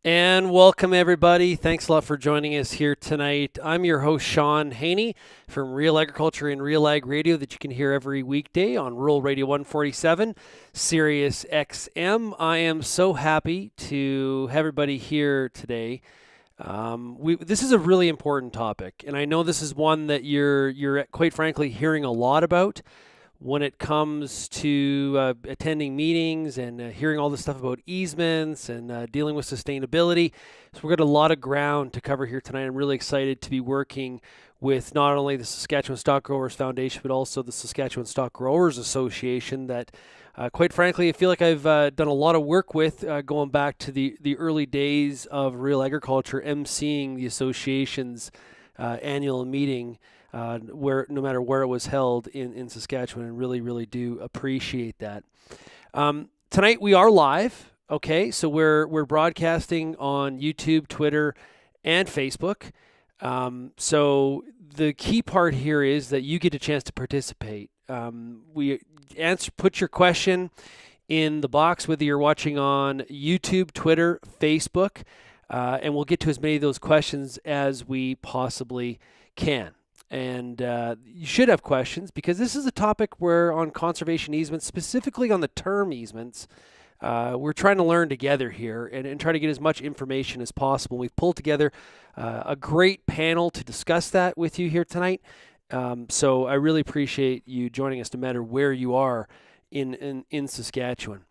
And welcome, everybody. Thanks a lot for joining us here tonight. I'm your host, Shaun Haney from Real Agriculture and Real Ag Radio that you can hear every weekday on Rural Radio 147, Sirius XM. I am so happy to have everybody here today. This is a really important topic, and I know this is one that you're quite frankly hearing a lot about when it comes to attending meetings and hearing all this stuff about easements and dealing with sustainability. So we've got a lot of ground to cover here tonight. I'm really excited to be working with not only the Saskatchewan Stock Growers Foundation, but also the Saskatchewan Stock Growers Association that, quite frankly, I feel like I've done a lot of work with going back to the early days of Real Agriculture, emceeing the association's annual meeting. Where no matter where it was held in Saskatchewan, and really do appreciate that. Tonight we are live. Okay, so we're broadcasting on YouTube, Twitter, and Facebook. So the key part here is that you get a chance to participate. Put your question in the box, whether you're watching on YouTube, Twitter, Facebook, and we'll get to as many of those questions as we possibly can. And you should have questions because this is a topic where on conservation easements, specifically on the term easements, we're trying to learn together here and try to get as much information as possible. We've pulled together a great panel to discuss that with you here tonight. So I really appreciate you joining us no matter where you are in Saskatchewan.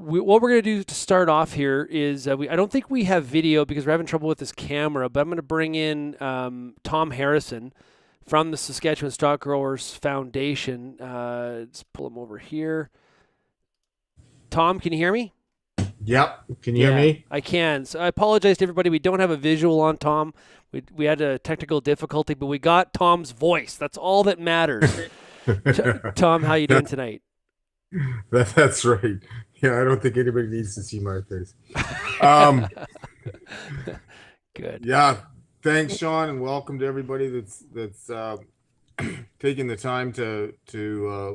What we're going to do to start off here is I don't think we have video because we're having trouble with this camera, but I'm going to bring in Tom Harrison from the Saskatchewan Stock Growers Foundation. Let's pull him over here. Tom, can you hear me? Yep. Can you hear me? I can. So I apologize to everybody. We don't have a visual on Tom. We had a technical difficulty, but we got Tom's voice. That's all that matters. Tom, how you doing tonight? That's right. Yeah, I don't think anybody needs to see my face. Um, Good. yeah, thanks, Shaun, and welcome to everybody that's taking the time to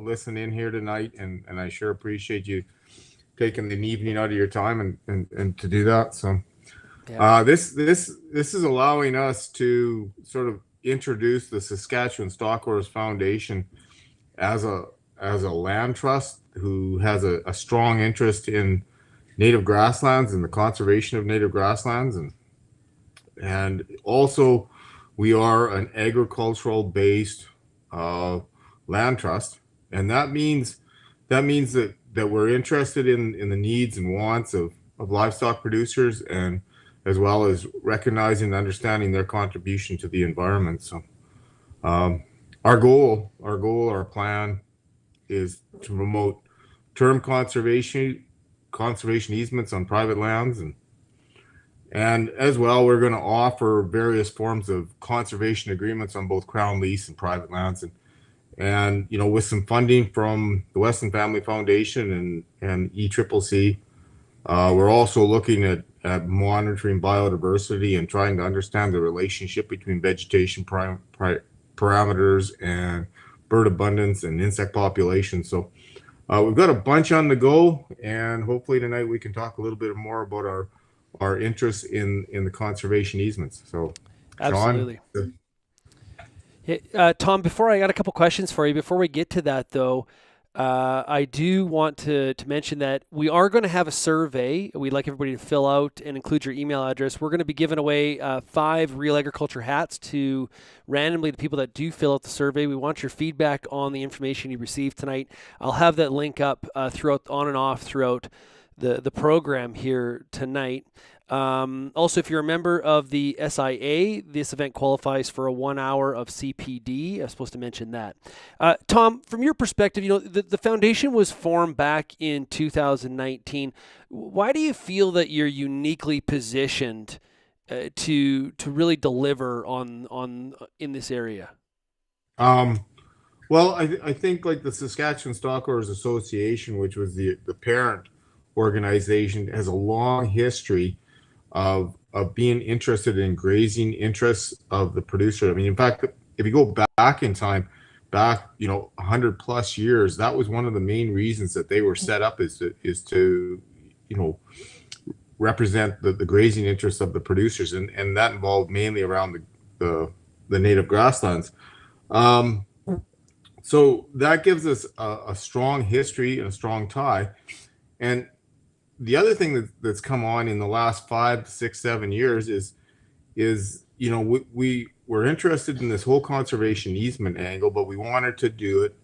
listen in here tonight. And I sure appreciate you taking an evening out of your time and to do that. So this is allowing us to sort of introduce the Saskatchewan Stock Growers Foundation as a land trust who has a strong interest in native grasslands and the conservation of native grasslands, and also we are an agricultural based land trust, and that means that we're interested in the needs and wants of livestock producers, and as well as recognizing and understanding their contribution to the environment. So our plan is to promote term conservation easements on private lands, and as well we're going to offer various forms of conservation agreements on both crown lease and private lands, and with some funding from the Weston Family Foundation and ECCC. We're also looking at monitoring biodiversity and trying to understand the relationship between vegetation parameters and bird abundance and insect population. So we've got a bunch on the go, and hopefully tonight we can talk a little bit more about our interest in the conservation easements. So, Absolutely. Shaun, Tom, I got a couple questions for you. Before we get to that, though, I do want to mention that we are going to have a survey. We'd like everybody to fill out and include your email address. We're going to be giving away 5 Real Agriculture hats to randomly the people that do fill out the survey. We want your feedback on the information you received tonight. I'll have that link up throughout on and off throughout the program here tonight. Also, if you're a member of the SIA, this event qualifies for a 1 hour of CPD. I was supposed to mention that. Tom, from your perspective, the foundation was formed back in 2019. Why do you feel that you're uniquely positioned to really deliver on in this area? Well, I think like the Saskatchewan Stock Growers Association, which was the parent organization, has a long history of being interested in grazing interests of the producer. I mean, in fact, if you go back in time, 100 plus years, that was one of the main reasons that they were set up is to represent the grazing interests of the producers, and that involved mainly around the native grasslands. So that gives us a strong history and a strong tie. And the other thing that's come on in the last 5 to 6, 7 years is we were interested in this whole conservation easement angle, but we wanted to do it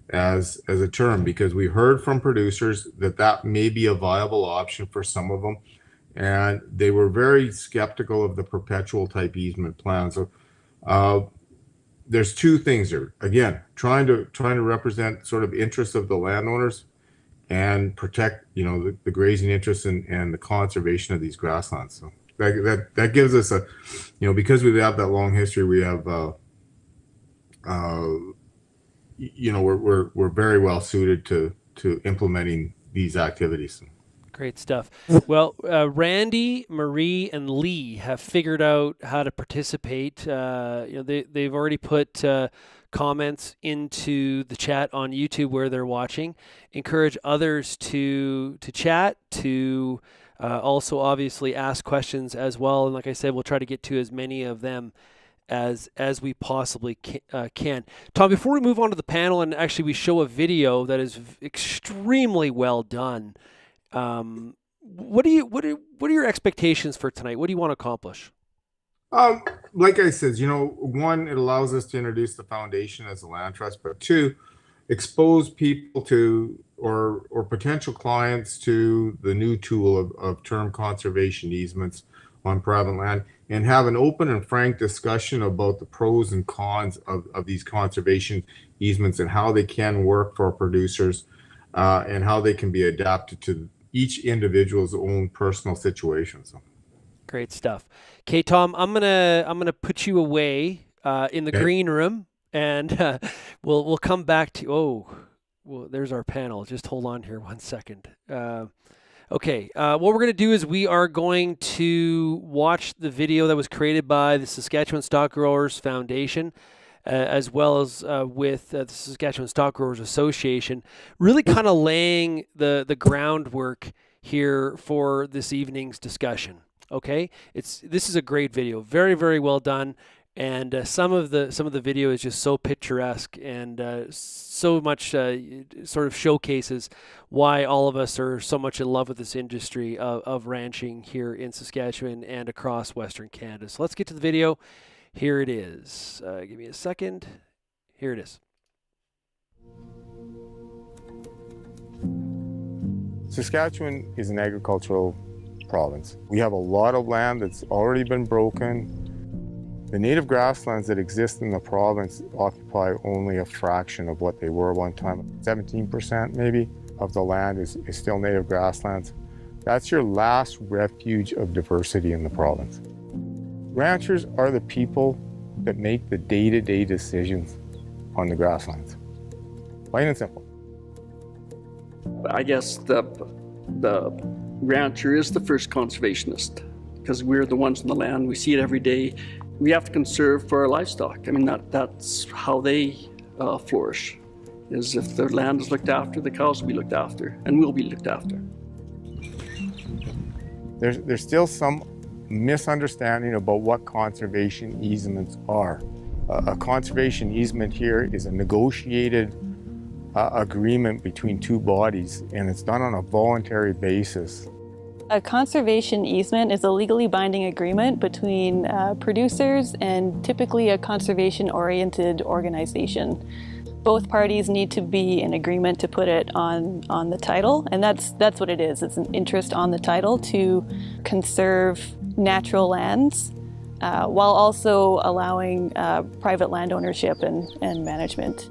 as a term because we heard from producers that may be a viable option for some of them, and they were very skeptical of the perpetual type easement plan. So there's two things there. Again, trying to represent sort of interests of the landowners and protect the grazing interests and the conservation of these grasslands. So that gives us a because we have that long history, we have we're very well suited to implementing these activities. Great stuff. Well, Randy, Marie, and Lee have figured out how to participate. They've already put comments into the chat on YouTube where they're watching. Encourage others to chat, to also obviously ask questions as well. And like I said, we'll try to get to as many of them as we possibly can. Tom, before we move on to the panel, and actually we show a video that is extremely well done. What are your expectations for tonight? What do you want to accomplish? Like I said, one, it allows us to introduce the foundation as a land trust, but two, expose people to or potential clients to the new tool of term conservation easements on private land, and have an open and frank discussion about the pros and cons of these conservation easements and how they can work for producers, and how they can be adapted to each individual's own personal situation. So. Great stuff. Okay, Tom, I'm gonna put you away in the green room, and we'll come back to. Oh, well, there's our panel. Just hold on here 1 second. Okay, what we're going to do is we are going to watch the video that was created by the Saskatchewan Stock Growers Foundation, as well as with the Saskatchewan Stock Growers Association, really kind of laying the groundwork here for this evening's discussion. Okay, this is a great video, very, very well done. And some of the video is just so picturesque and so much sort of showcases why all of us are so much in love with this industry of ranching here in Saskatchewan and across Western Canada. So let's get to the video. Here it is. Give me a second. Here it is. Saskatchewan is an agricultural province. We have a lot of land that's already been broken. The native grasslands that exist in the province occupy only a fraction of what they were one time. 17% maybe of the land is still native grasslands. That's your last refuge of diversity in the province. Ranchers are the people that make the day-to-day decisions on the grasslands. Plain and simple. I guess the rancher is the first conservationist because we're the ones on the land. We see it every day. We have to conserve for our livestock. I mean, that's how they flourish, is if their land is looked after, the cows will be looked after and will be looked after. There's still some misunderstanding about what conservation easements are. A conservation easement here is a negotiated agreement between two bodies, and it's done on a voluntary basis. A conservation easement is a legally binding agreement between producers and typically a conservation-oriented organization. Both parties need to be in agreement to put it on the title, and that's what it is. It's an interest on the title to conserve natural lands while also allowing private land ownership and management.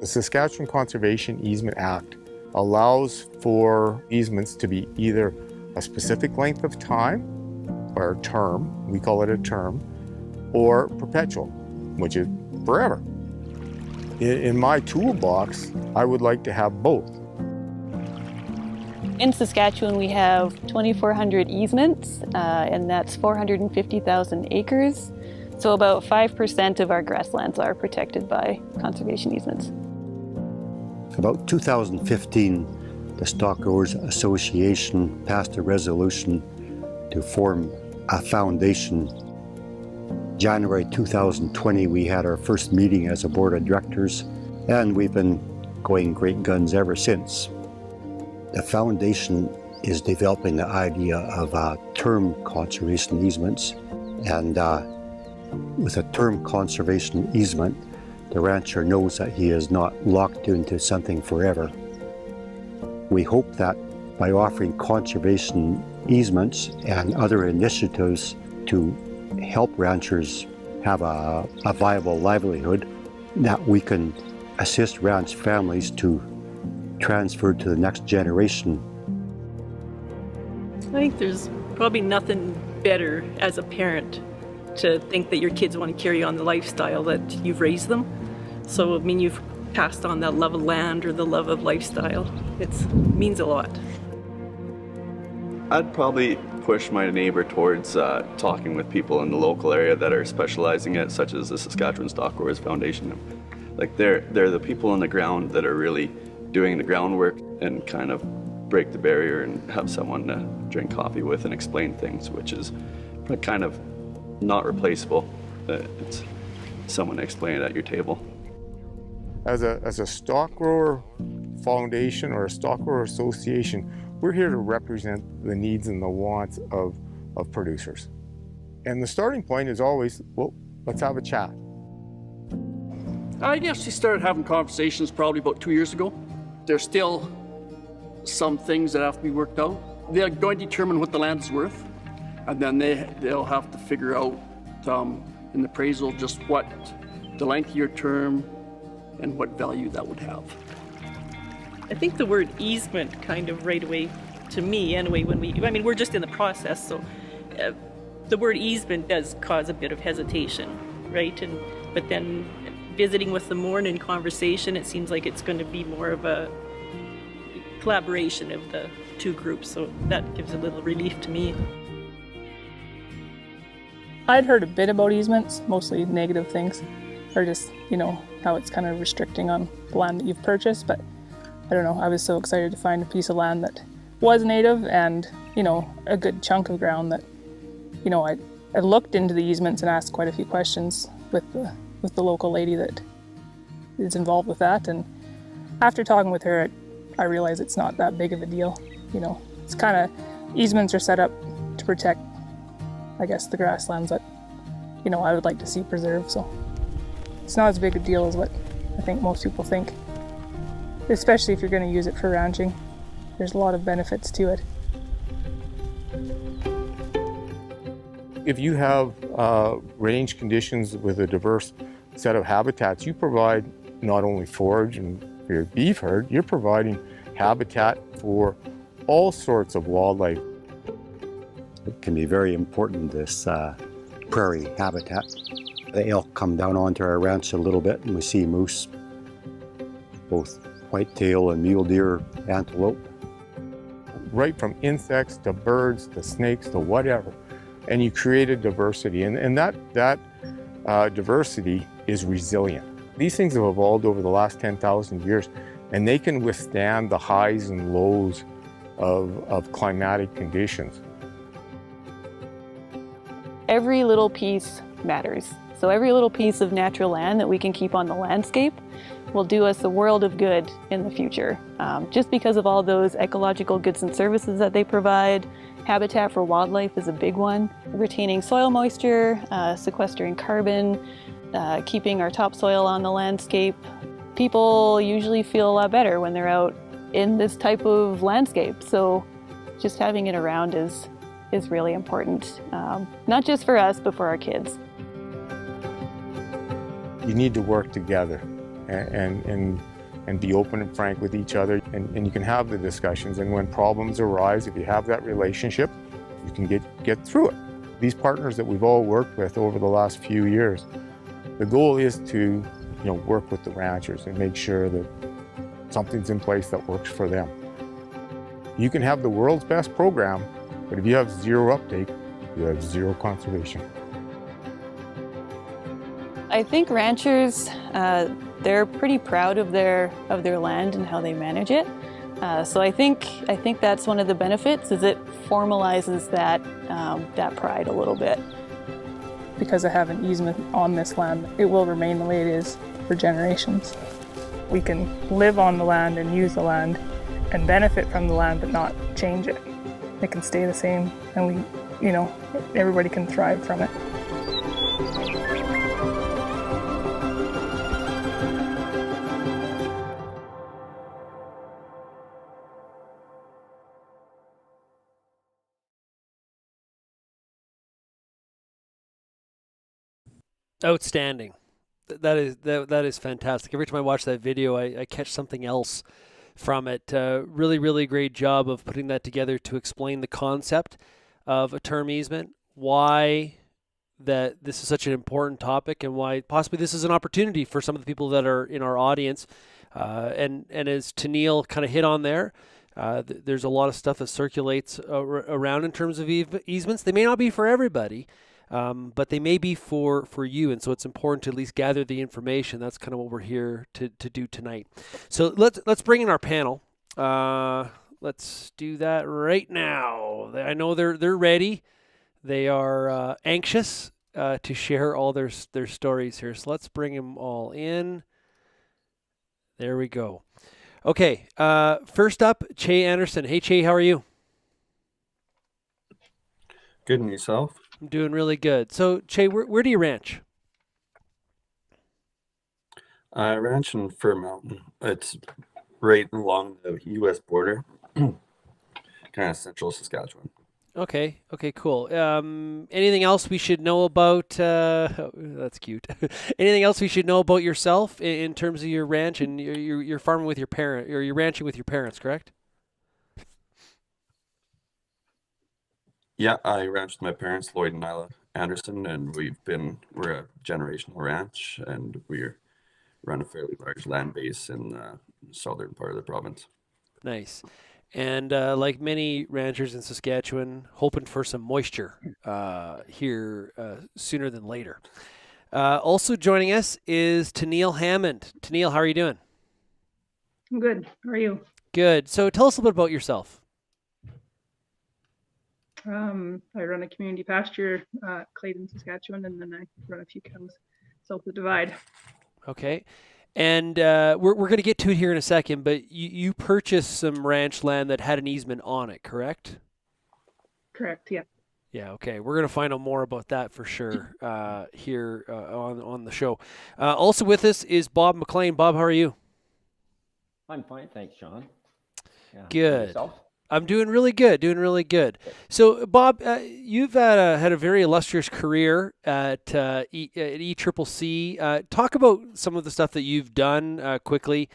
The Saskatchewan Conservation Easement Act allows for easements to be either a specific length of time, or a term, we call it a term, or perpetual, which is forever. In my toolbox, I would like to have both. In Saskatchewan, we have 2,400 easements, and that's 450,000 acres. So about 5% of our grasslands are protected by conservation easements. About 2015, the Stock Growers Association passed a resolution to form a foundation. January 2020, we had our first meeting as a board of directors, and we've been going great guns ever since. The foundation is developing the idea of term conservation easements, and with a term conservation easement, the rancher knows that he is not locked into something forever. We hope that by offering conservation easements and other initiatives to help ranchers have a viable livelihood, that we can assist ranch families to transfer to the next generation. I think there's probably nothing better as a parent to think that your kids want to carry on the lifestyle that you've raised them. So, I mean, you've passed on that love of land or the love of lifestyle. It means a lot. I'd probably push my neighbor towards talking with people in the local area that are specializing in it, such as the Saskatchewan Stock Growers Foundation. Like they're the people on the ground that are really doing the groundwork, and kind of break the barrier and have someone to drink coffee with and explain things, which is kind of not replaceable. It's someone to explain it at your table. As a stock grower foundation or a stock grower association, we're here to represent the needs and the wants of producers. And the starting point is always, well, let's have a chat. I guess we started having conversations probably about 2 years ago. There's still some things that have to be worked out. They're going to determine what the land is worth, and then they'll have to figure out in the appraisal just what the length of your term and what value that would have. I think the word easement kind of right away, to me anyway, we're just in the process, so the word easement does cause a bit of hesitation, right? But then visiting with them more and in conversation, it seems like it's going to be more of a collaboration of the two groups, so that gives a little relief to me. I'd heard a bit about easements, mostly negative things, or just, how it's kind of restricting on the land that you've purchased, but I don't know, I was so excited to find a piece of land that was native and, a good chunk of ground that, I looked into the easements and asked quite a few questions with the local lady that is involved with that, and after talking with her, I realized it's not that big of a deal. It's kind of, easements are set up to protect, I guess, the grasslands that, I would like to see preserved, so it's not as big a deal as what I think most people think, especially if you're going to use it for ranching. There's a lot of benefits to it. If you have range conditions with a diverse set of habitats, you provide not only forage and for your beef herd, you're providing habitat for all sorts of wildlife. It can be very important, this prairie habitat. The elk come down onto our ranch a little bit, and we see moose, both whitetail and mule deer, antelope. Right from insects to birds to snakes to whatever. And you create a diversity, and that diversity is resilient. These things have evolved over the last 10,000 years, and they can withstand the highs and lows of climatic conditions. Every little piece matters. So every little piece of natural land that we can keep on the landscape will do us a world of good in the future. Just because of all those ecological goods and services that they provide. Habitat for wildlife is a big one. Retaining soil moisture, sequestering carbon, keeping our topsoil on the landscape. People usually feel a lot better when they're out in this type of landscape. So just having it around is really important, not just for us, but for our kids. You need to work together and be open and frank with each other, and you can have the discussions, and when problems arise, if you have that relationship, you can get through it. These partners that we've all worked with over the last few years, the goal is to work with the ranchers and make sure that something's in place that works for them. You can have the world's best program, but if you have zero uptake, you have zero conservation. I think ranchers, they're pretty proud of their land and how they manage it. So I think that's one of the benefits, is it formalizes that that pride a little bit. Because I have an easement on this land, it will remain the way it is for generations. We can live on the land and use the land and benefit from the land, but not change it. It can stay the same, and everybody can thrive from it. Outstanding. That is fantastic. Every time I watch that video, I catch something else from it. Really, really great job of putting that together to explain the concept of a term easement, why that this is such an important topic, and why possibly this is an opportunity for some of the people that are in our audience. And as Tennille kind of hit on there, there's a lot of stuff that circulates around in terms of easements. They may not be for everybody, but they may be for you, and so it's important to at least gather the information. That's kind of what we're here to do tonight. So let's bring in our panel. Let's do that right now. I know they're ready. They are anxious to share all their stories here. So let's bring them all in. There we go. Okay, first up, Che Anderson. Hey, Che, how are you? Good, and yourself? I'm doing really good. So, Che, where do you ranch? I ranch in Fir Mountain. It's right along the U.S. border, kind of central Saskatchewan. Okay, cool. Anything else we should know about? Oh, that's cute. Anything else we should know about yourself in terms of your ranch, and you're farming with your parent, or you're ranching with your parents, correct? Yeah, I ranch with my parents, Lloyd and Nyla Anderson, and we're a generational ranch, and we run a fairly large land base in the southern part of the province. Nice. And like many ranchers in Saskatchewan, hoping for some moisture here sooner than later. Also joining us is Tennille Hammond. Tennille, how are you doing? I'm good. How are you? Good. So tell us a little bit about yourself. I run a community pasture, Clayton, Saskatchewan, and then I run a few cows south of the Divide. Okay. And we're going to get to it here in a second, but you purchased some ranch land that had an easement on it, correct? Correct, yeah. Yeah, okay. We're going to find out more about that for sure here on the show. Also with us is Bob McLean. Bob, how are you? I'm fine, thanks, Shaun. Yeah. Good. I'm doing really good. So, Bob, you've had a very illustrious career at ECCC. Talk about some of the stuff that you've done quickly,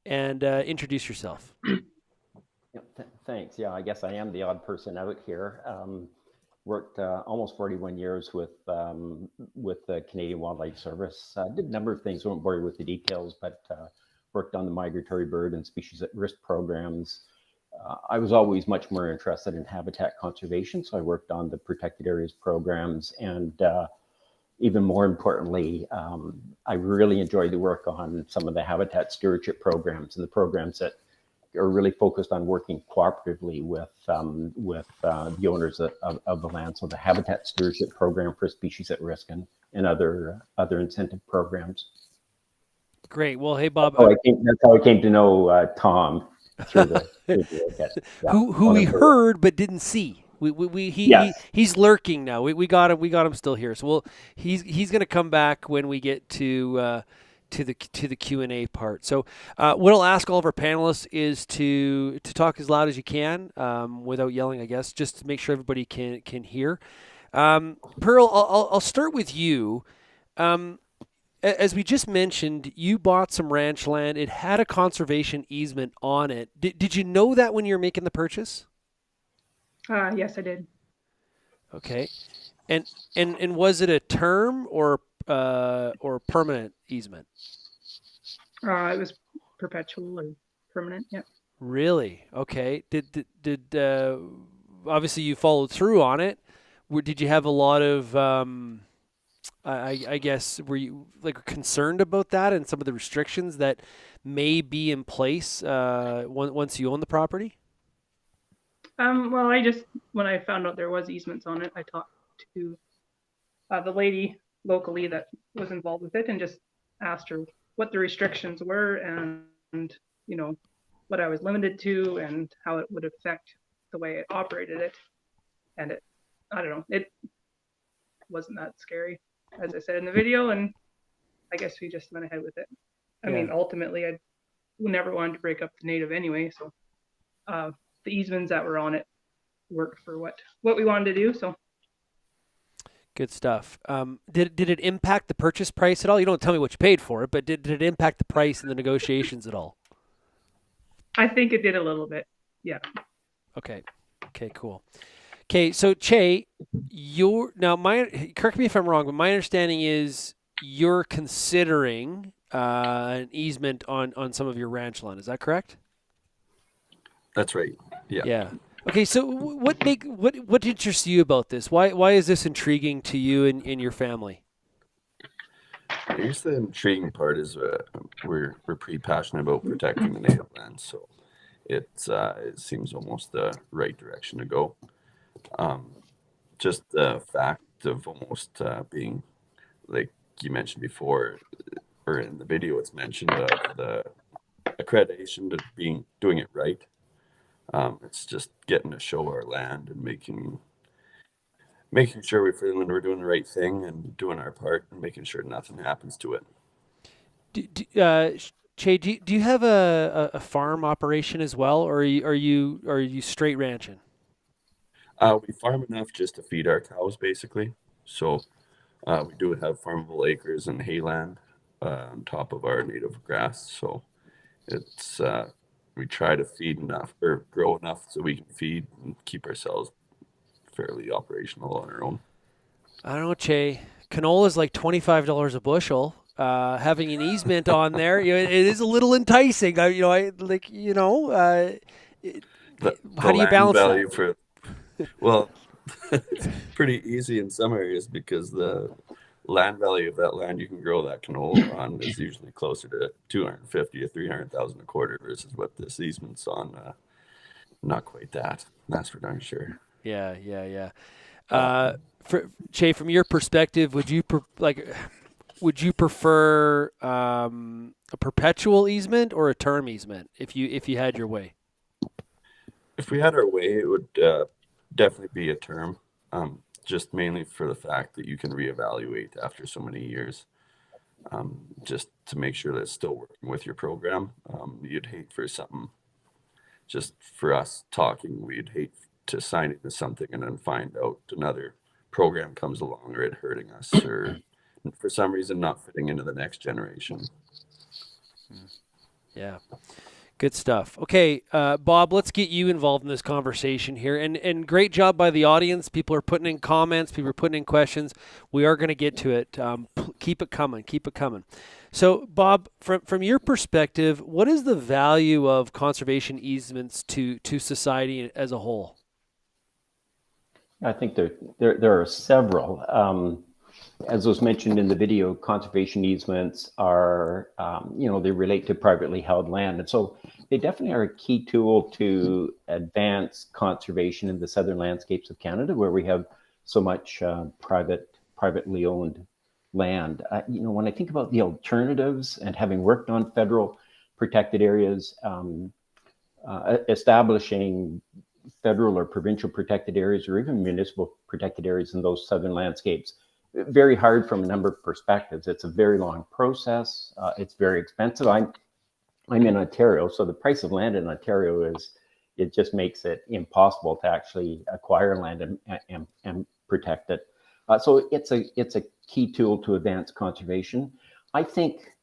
and introduce yourself. Yeah, thanks. Yeah, I guess I am the odd person out here. Worked almost 41 years with the Canadian Wildlife Service. Did a number of things. Won't bore you with the details, but worked on the migratory bird and species at risk programs. I was always much more interested in habitat conservation, so I worked on the protected areas programs, and even more importantly, I really enjoyed the work on some of the habitat stewardship programs and the programs that are really focused on working cooperatively with the owners of the land. So the habitat stewardship program for species at risk and other incentive programs. Great. Well, hey, Bob. That's how I came to know Tom. Who we heard but didn't see. He's lurking now. We got him still here. So he's going to come back when we get to the Q&A part. So what I'll ask all of our panelists is to talk as loud as you can without yelling, I guess, just to make sure everybody can hear. Pearl, I'll start with you. As we just mentioned, you bought some ranch land. It had a conservation easement on it. Did you know that when you were making the purchase? Yes, I did. Okay, and was it a term or permanent easement? It was perpetual and permanent. Yeah. Really? Okay. Did obviously you followed through on it? Did you have a lot of I guess, were you concerned about that and some of the restrictions that may be in place once you own the property? Well, when I found out there was easements on it, I talked to the lady locally that was involved with it and just asked her what the restrictions were and what I was limited to and how it would affect the way I operated it. And I don't know, it wasn't that scary, as I said in the video, and I guess we just went ahead with it. I mean, ultimately, I never wanted to break up the native anyway, so the easements that were on it worked for what we wanted to do. So good stuff. Did it impact the purchase price at all? You don't tell me what you paid for it, but did it impact the price in the negotiations at all? I think it did a little bit. Yeah. Okay, cool. Okay, so Che, correct me if I'm wrong, but my understanding is you're considering an easement on some of your ranch land. Is that correct? That's right. Yeah. Yeah. Okay, so what interests you about this? Why is this intriguing to you and your family? I guess the intriguing part is we're pretty passionate about protecting the native land, so it seems almost the right direction to go. Just the fact of almost being, like you mentioned before, or in the video, it's mentioned of the accreditation to doing it right. It's just getting to show our land and making sure we're feeling we're doing the right thing and doing our part and making sure nothing happens to it. Che, do you have a farm operation as well, or are you straight ranching? We farm enough just to feed our cows, basically. So we do have farmable acres and hayland on top of our native grass. So it's we try to feed enough or grow enough so we can feed and keep ourselves fairly operational on our own. I don't know, Che. Canola is like $25 a bushel. Having an easement on there, it is a little enticing. How do you balance that? Well, it's pretty easy in some areas because the land value of that land you can grow that canola on is usually closer to $250,000 to $300,000 a quarter versus what this easement's on. Not quite that. That's for darn sure. Yeah. Che, from your perspective, would you prefer a perpetual easement or a term easement if you had your way? If we had our way, it would definitely be a term, just mainly for the fact that you can reevaluate after so many years, just to make sure that it's still working with your program. You'd hate for something, just for us talking, we'd hate to sign into something and then find out another program comes along or it hurting us or for some reason not fitting into the next generation. Yeah. Good stuff. Okay, Bob, let's get you involved in this conversation here. And great job by the audience. People are putting in comments. People are putting in questions. We are going to get to it. Keep it coming. So, Bob, from your perspective, what is the value of conservation easements to society as a whole? I think there are several. As was mentioned in the video, conservation easements are, they relate to privately held land. And so they definitely are a key tool to advance conservation in the southern landscapes of Canada, where we have so much privately owned land. When I think about the alternatives and having worked on federal protected areas, establishing federal or provincial protected areas or even municipal protected areas in those southern landscapes, very hard from a number of perspectives. It's a very long process. It's very expensive. I'm in Ontario, so the price of land in Ontario it just makes it impossible to actually acquire land and protect it. So it's a key tool to advance conservation. I think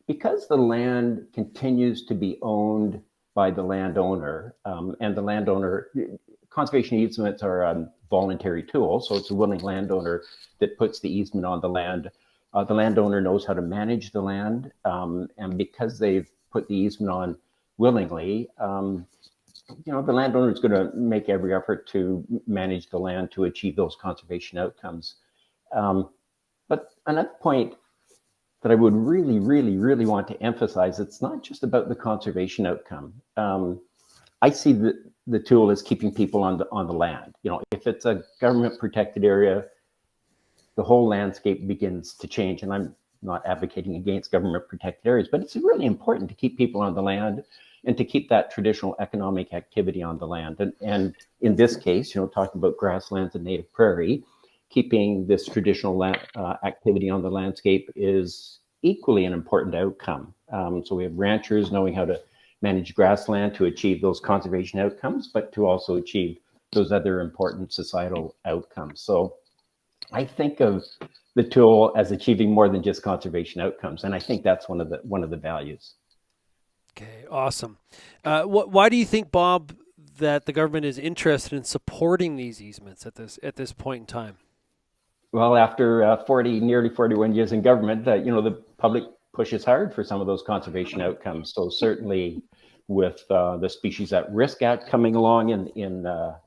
because the land continues to be owned by the landowner, and the landowner, conservation easements are a voluntary tool, so it's a willing landowner that puts the easement on the land. The landowner knows how to manage the land, and because they've put the easement on willingly, the landowner is going to make every effort to manage the land to achieve those conservation outcomes. But another point I would really, really, really want to emphasize, it's not just about the conservation outcome. I see the tool as keeping people on the land. You know, if it's a government protected area, the whole landscape begins to change. And I'm not advocating against government protected areas, but it's really important to keep people on the land and to keep that traditional economic activity on the land. And in this case, you know, talking about grasslands and native prairie, keeping this traditional activity on the landscape is equally an important outcome. So we have ranchers knowing how to manage grassland to achieve those conservation outcomes, but to also achieve those other important societal outcomes. So I think of the tool as achieving more than just conservation outcomes, and I think that's one of the values. Okay, awesome. Why do you think, Bob, that the government is interested in supporting these easements at this point in time? Well, after nearly 41 years in government, you know, the public pushes hard for some of those conservation outcomes. So certainly with the Species at Risk Act coming along in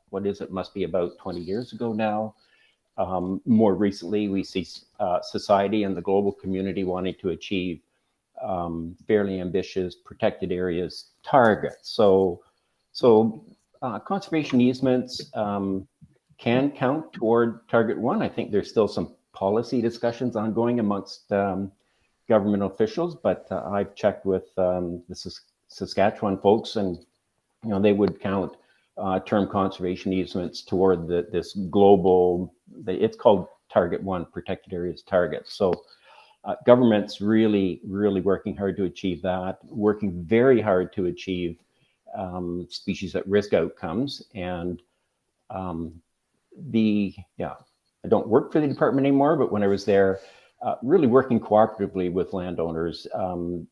what is it, must be about 20 years ago now. More recently, we see society and the global community wanting to achieve fairly ambitious protected areas targets. So conservation easements can count toward target 1. I think there's still some policy discussions ongoing amongst government officials, but I've checked with the Saskatchewan folks, and you know, they would count term conservation easements toward this global, it's called target 1, protected areas target. So government's really, really working hard to achieve that, working very hard to achieve species at risk outcomes. And I don't work for the department anymore, but when I was there, really working cooperatively with landowners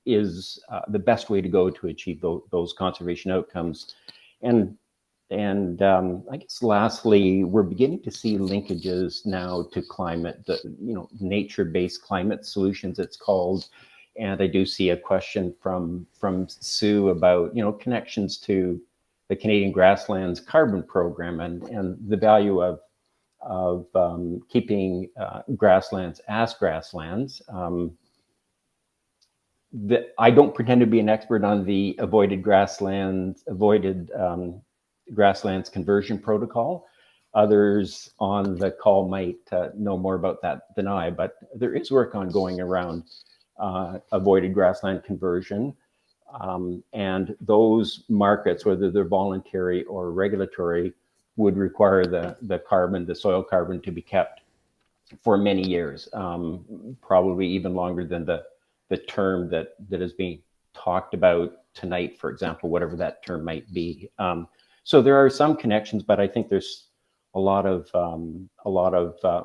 is the best way to go to achieve those conservation outcomes. And I guess lastly, we're beginning to see linkages now to climate, nature-based climate solutions, it's called. And I do see a question from Sue about, you know, connections to the Canadian Grasslands Carbon Program and the value of keeping grasslands as grasslands. I don't pretend to be an expert on the avoided grasslands conversion protocol. Others on the call might know more about that than I, but there is work ongoing around avoided grassland conversion. And those markets, whether they're voluntary or regulatory, would require the soil carbon to be kept for many years, probably even longer than the term that is being talked about tonight, for example, whatever that term might be. So there are some connections, but I think there's a lot of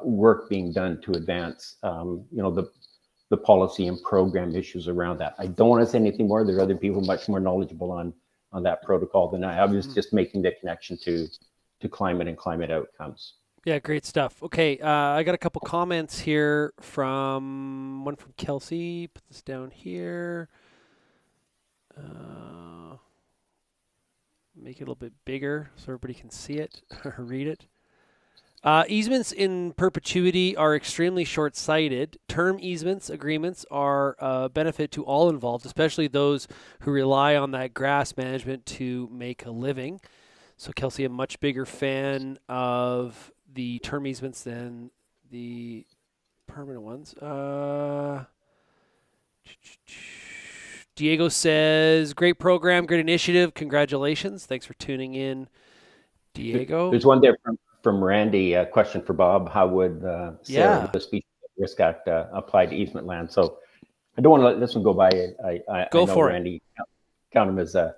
work being done to advance, the policy and program issues around that. I don't want to say anything more. There are other people much more knowledgeable on that protocol than I was just making the connection to climate and climate outcomes. Yeah, great stuff. Okay, I got a couple comments here one from Kelsey. Put this down here. Make it a little bit bigger so everybody can see it or read it. Easements in perpetuity are extremely short-sighted. Term easements agreements are a benefit to all involved, especially those who rely on that grass management to make a living. So Kelsey, a much bigger fan of the term easements than the permanent ones. Diego says, great program, great initiative. Congratulations. Thanks for tuning in, Diego. There's one there from Randy, a question for Bob. How would the Species at Risk Act apply to easement land? So I don't want to let this one go by. I know Randy, count him as a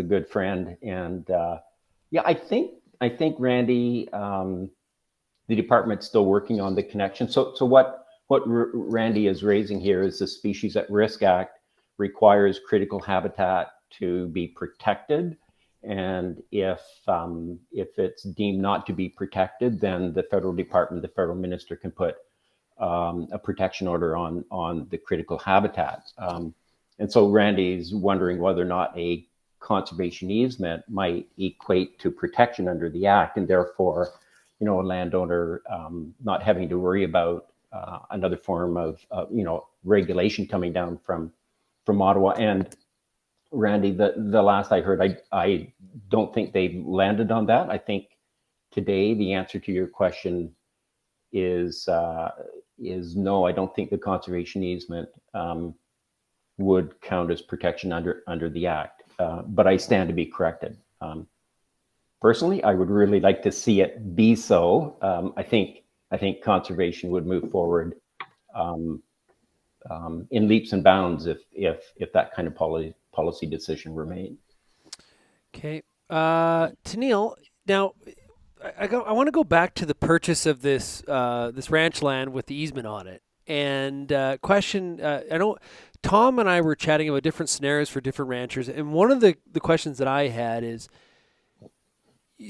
good friend. And I think Randy, the department's still working on the connection. So what Randy is raising here is the Species at Risk Act requires critical habitat to be protected. And if it's deemed not to be protected, then the federal department, the federal minister can put a protection order on the critical habitat. And so Randy's wondering whether or not a conservation easement might equate to protection under the act, and therefore, a landowner not having to worry about another form of regulation coming down from Ottawa. And Randy, the last I heard, I don't think they've landed on that. I think today the answer to your question is no. I don't think the conservation easement would count as protection under the Act, but I stand to be corrected. Personally, I would really like to see it be so. I think conservation would move forward in leaps and bounds if that kind of policy decision were made. Okay, Tennille, now I want to go back to the purchase of this this ranch land with the easement on it. And question, I know Tom and I were chatting about different scenarios for different ranchers, and one of the questions that I had is,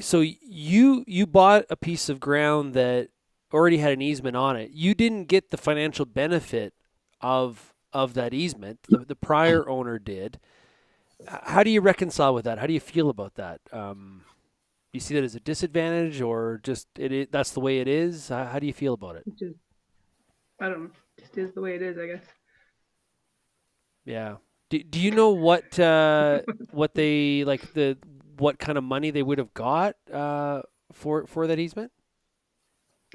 so you bought a piece of ground that already had an easement on it. You didn't get the financial benefit of that easement. The prior owner did. How do you reconcile with that? How do you feel about that? Do you see that as a disadvantage, or just that's the way it is? How do you feel about it? I don't know. Just is the way it is, I guess. Yeah. Do you know what they what kind of money they would have got for that easement?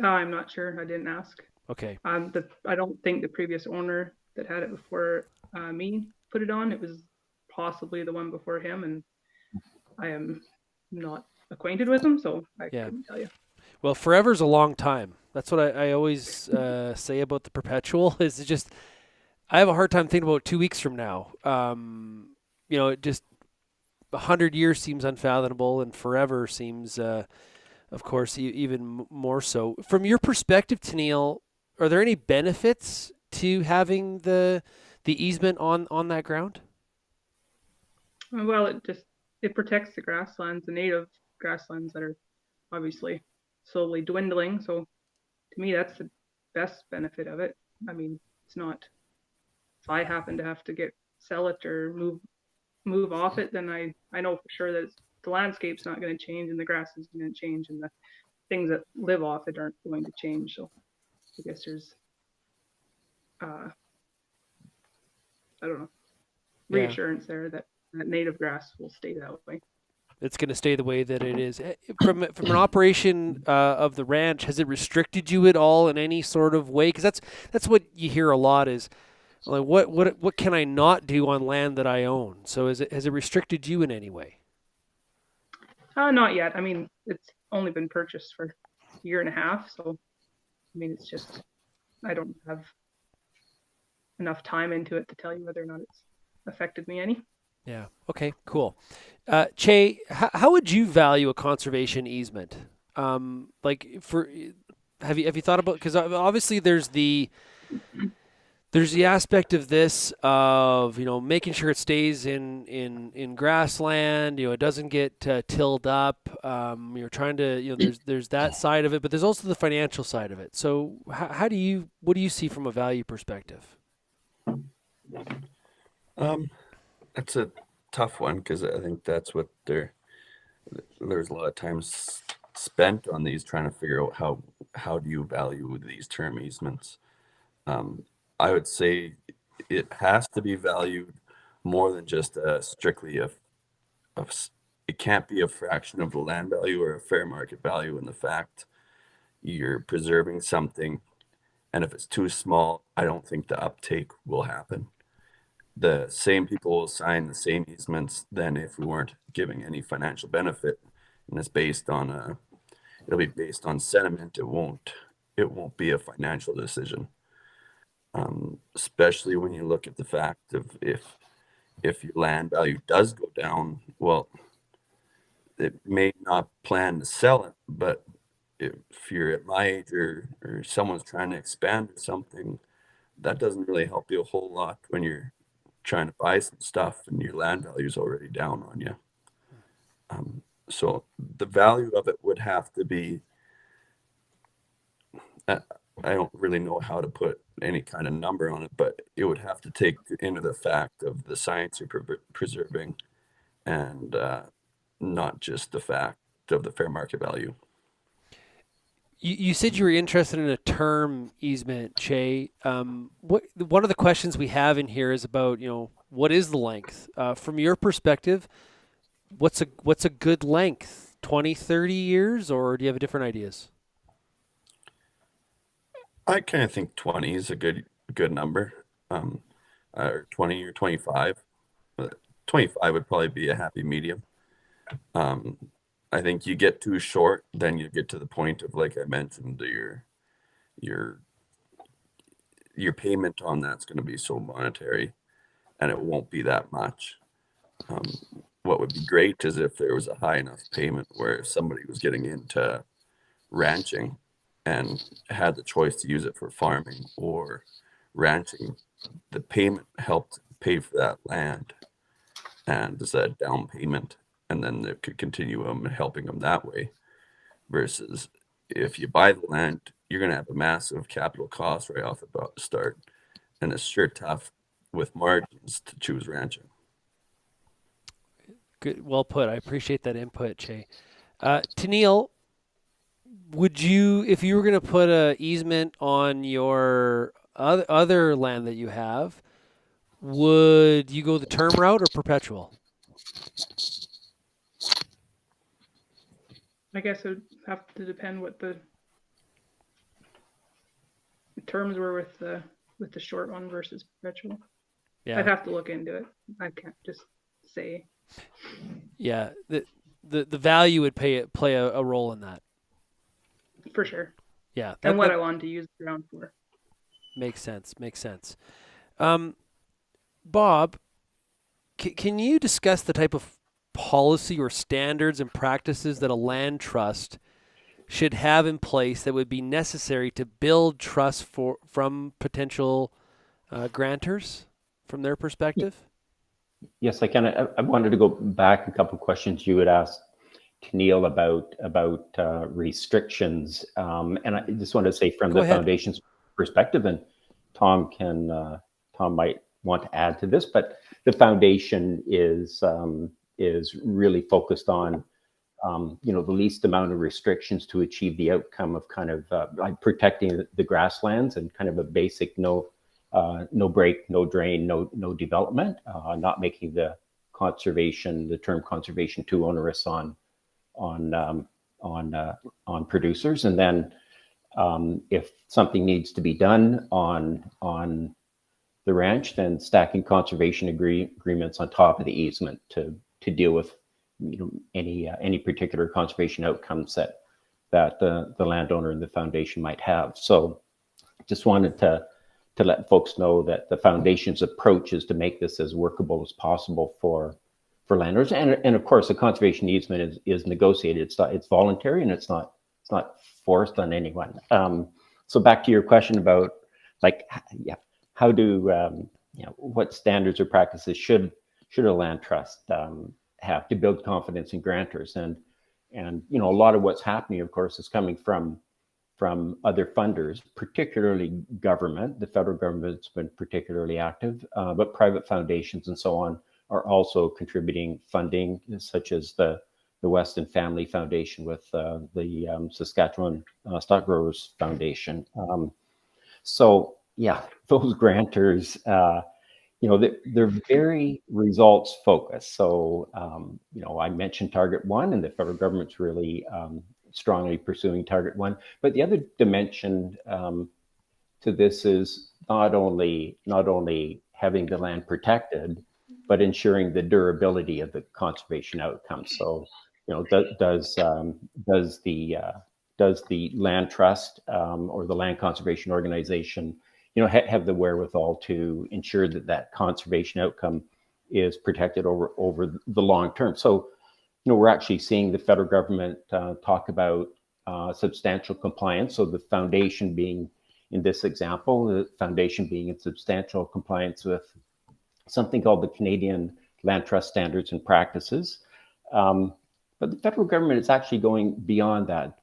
I'm not sure. I didn't ask. Okay. I don't think the previous owner that had it before me put it on. It was possibly the one before him, and I am not acquainted with him, so I couldn't tell you. Well, forever's a long time. That's what I always say about the perpetual. Is just I have a hard time thinking about 2 weeks from now. It just 100 years seems unfathomable, and forever seems, of course, even more so. From your perspective, Tennille, are there any benefits to having the easement on that ground? Well, it protects the grasslands, the native grasslands that are obviously slowly dwindling. So to me, that's the best benefit of it. I mean, it's not, if I happen to have to sell it or move off it, then I know for sure that the landscape's not going to change and the grass is going to change and the things that live off it aren't going to change. So I guess there's, I don't know, reassurance there that native grass will stay that way. It's going to stay the way that it is. From an operation of the ranch, has it restricted you at all in any sort of way? Because that's what you hear a lot is, like, what can I not do on land that I own? So has it restricted you in any way? Not yet. I mean, it's only been purchased for a year and a half, so I mean, it's just I don't have enough time into it to tell you whether or not it's affected me any. Yeah. Okay. Cool. Che, how would you value a conservation easement? Have you thought about, because obviously there's the aspect of this of making sure it stays in grassland. It doesn't get tilled up. You're trying to there's that side of it, but there's also the financial side of it. So what do you see from a value perspective? That's a tough one because I think that's what there's a lot of time spent on these, trying to figure out how do you value these term easements. I would say it has to be valued more than just strictly it can't be a fraction of the land value or a fair market value in the fact you're preserving something, and if it's too small, I don't think the uptake will happen. The same people will sign the same easements than if we weren't giving any financial benefit, and it's based on it'll be based on sentiment. It won't be a financial decision, especially when you look at the fact of if your land value does go down, well, it may not plan to sell it, but if you're at my age or someone's trying to expand or something, that doesn't really help you a whole lot when you're trying to buy some stuff and your land value is already down on you. So the value of it would have to be, I don't really know how to put any kind of number on it, but it would have to take into the fact of the science you're preserving and not just the fact of the fair market value. You said you were interested in a term easement, Shay. One of the questions we have in here is about, what is the length? From your perspective, what's a good length? 20, 30 years, or do you have different ideas? I kind of think 20 is a good number, or 20 or 25. But 25 would probably be a happy medium. I think you get too short, then you get to the point of, like I mentioned, your payment on that's going to be so monetary, and it won't be that much. What would be great is if there was a high enough payment where somebody was getting into ranching and had the choice to use it for farming or ranching, the payment helped pay for that land and as a down payment, and then they could continue helping them that way. Versus if you buy the land, you're going to have a massive capital cost right off the start, and it's sure tough with margins to choose ranching. Good, well put. I appreciate that input, Shay. Tennille, would you, if you were going to put a easement on your other land that you have, would you go the term route or perpetual? I guess it would have to depend what the terms were with the short one versus perpetual. Yeah. I'd have to look into it. I can't just say. Yeah, the value would play a role in that. For sure. Yeah. And what I wanted to use the ground for. Makes sense. Bob, can you discuss the type of policy or standards and practices that a land trust should have in place that would be necessary to build trust from potential grantors from their perspective? Yes, I can. I wanted to go back a couple of questions you had asked Tennille about restrictions, and I just wanted to say from the foundation's perspective, and Tom might want to add to this, but the foundation is really focused on the least amount of restrictions to achieve the outcome of kind of like protecting the grasslands and kind of a basic no break, no drain, no development, not making the term conservation too onerous on producers. And then if something needs to be done on the ranch, then stacking conservation agreements on top of the easement to deal with any particular conservation outcomes that the landowner and the foundation might have. So just wanted to let folks know that the foundation's approach is to make this as workable as possible for landowners. And of course, a conservation easement is negotiated. It's voluntary and it's not forced on anyone. So back to your question about how do what standards or practices should a land trust have to build confidence in grantors? And a lot of what's happening, of course, is coming from other funders, particularly government. The federal government's been particularly active, but private foundations and so on are also contributing funding, such as the Weston Family Foundation with the Saskatchewan Stock Growers Foundation. So yeah, those grantors, they're very results focused. So, I mentioned Target 1, and the federal government's really strongly pursuing Target 1. But the other dimension to this is not only having the land protected, but ensuring the durability of the conservation outcomes. So, does the land trust or the land conservation organization have the wherewithal to ensure that conservation outcome is protected over the long term? So, we're actually seeing the federal government talk about substantial compliance. So the foundation being, in this example, the foundation being in substantial compliance with something called the Canadian Land Trust Standards and Practices. But the federal government is actually going beyond that.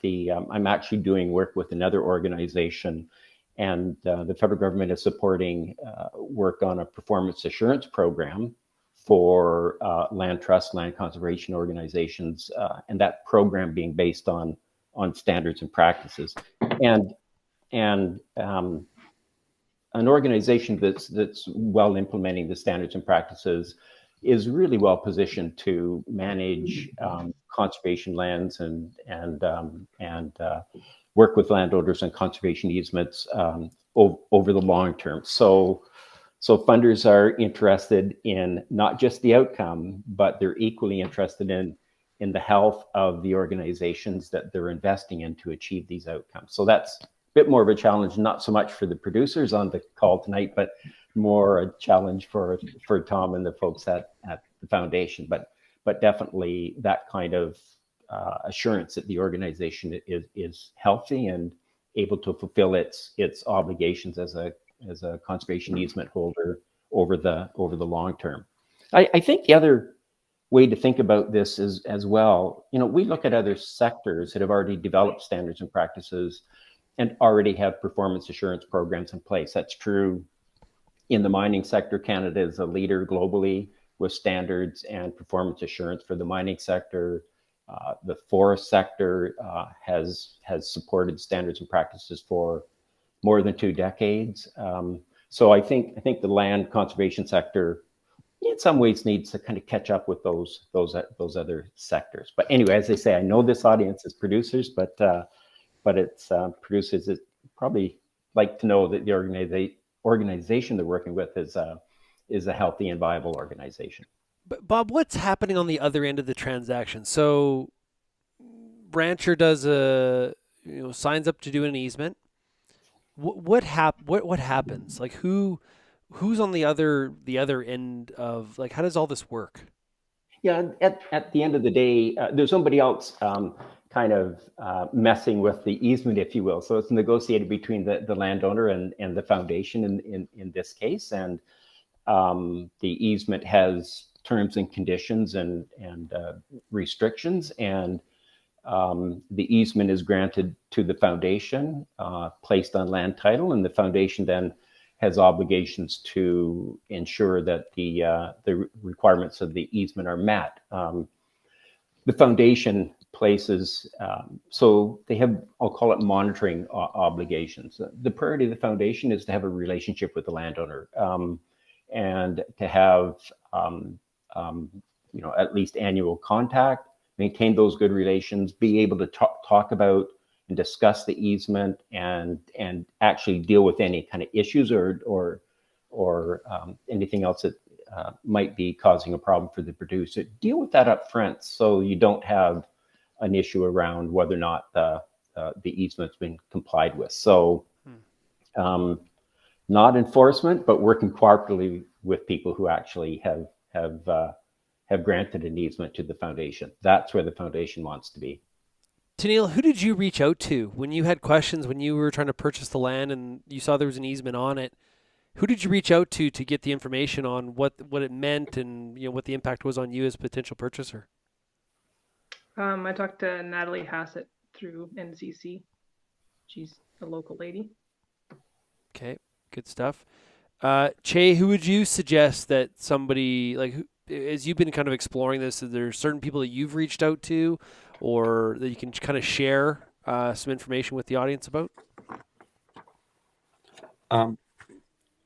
I'm actually doing work with another organization, and the federal government is supporting work on a performance assurance program for land trust, land conservation organizations, and that program being based on standards and practices, and an organization that's well implementing the standards and practices is really well positioned to manage conservation lands and work with landowners on conservation easements over the long term. So funders are interested in not just the outcome, but they're equally interested in the health of the organizations that they're investing in to achieve these outcomes. So that's a bit more of a challenge, not so much for the producers on the call tonight, but more a challenge for Tom and the folks at the foundation. But definitely that kind of assurance that the organization is healthy and able to fulfill its obligations as a conservation easement holder over the long term. I think the other way to think about this is as well, we look at other sectors that have already developed standards and practices and already have performance assurance programs in place. That's true in the mining sector. Canada is a leader globally with standards and performance assurance for the mining sector. The forest sector has supported standards and practices for more than 2 decades. So I think the land conservation sector, in some ways, needs to kind of catch up with those other sectors. But anyway, as I say, I know this audience is producers, but it's producers that probably like to know that the organization they're working with is a healthy and viable organization. But Bob, what's happening on the other end of the transaction? So, rancher does signs up to do an easement. What happens? Like who's on the other end of, like, how does all this work? Yeah, at the end of the day, there's somebody else kind of messing with the easement, if you will. So it's negotiated between the landowner and the foundation in this case, and the easement has terms and conditions and restrictions, and the easement is granted to the foundation, placed on land title, and the foundation then has obligations to ensure that the requirements of the easement are met. The foundation places, so they have, I'll call it, monitoring obligations. The priority of the foundation is to have a relationship with the landowner, and to have at least annual contact, maintain those good relations, be able to talk about and discuss the easement and actually deal with any kind of issues or anything else that might be causing a problem for the producer. Deal with that up front so you don't have an issue around whether or not the easement's been complied with. So not enforcement, but working cooperatively with people who actually have granted an easement to the foundation. That's where the foundation wants to be. Tennille, who did you reach out to when you had questions, when you were trying to purchase the land and you saw there was an easement on it? Who did you reach out to get the information on what it meant and what the impact was on you as a potential purchaser? I talked to Natalie Hassett through NCC. She's a local lady. Okay, good stuff. Che, who would you suggest that somebody, like, as you've been kind of exploring this, is there certain people that you've reached out to or that you can kind of share some information with the audience about?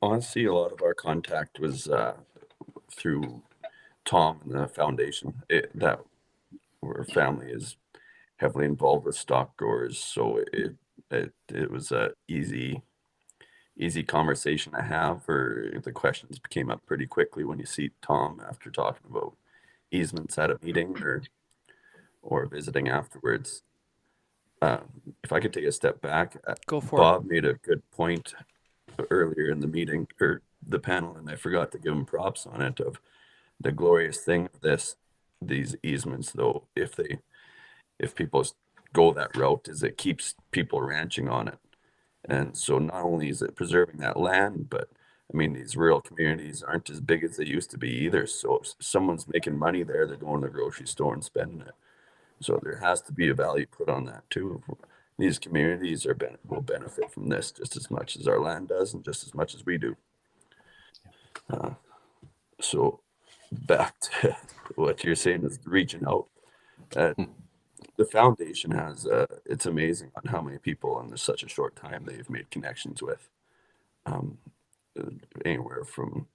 Honestly, a lot of our contact was through Tom and the foundation. Our family is heavily involved with stock growers, so it was a easy conversation to have, or the questions came up pretty quickly when you see Tom after talking about easements at a meeting or visiting afterwards. If I could take a step back, Go for Bob made a good point earlier in the meeting or the panel, and I forgot to give him props on it, of the glorious thing of these easements, though, if people go that route, is it keeps people ranching on it. And so not only is it preserving that land, but I mean, these rural communities aren't as big as they used to be either. So if someone's making money there, they're going to the grocery store and spending it. So there has to be a value put on that too. These communities will benefit from this just as much as our land does, and just as much as we do. So back to what you're saying is reaching out. the foundation has, it's amazing on how many people in such a short time they've made connections with. Um, Anywhere from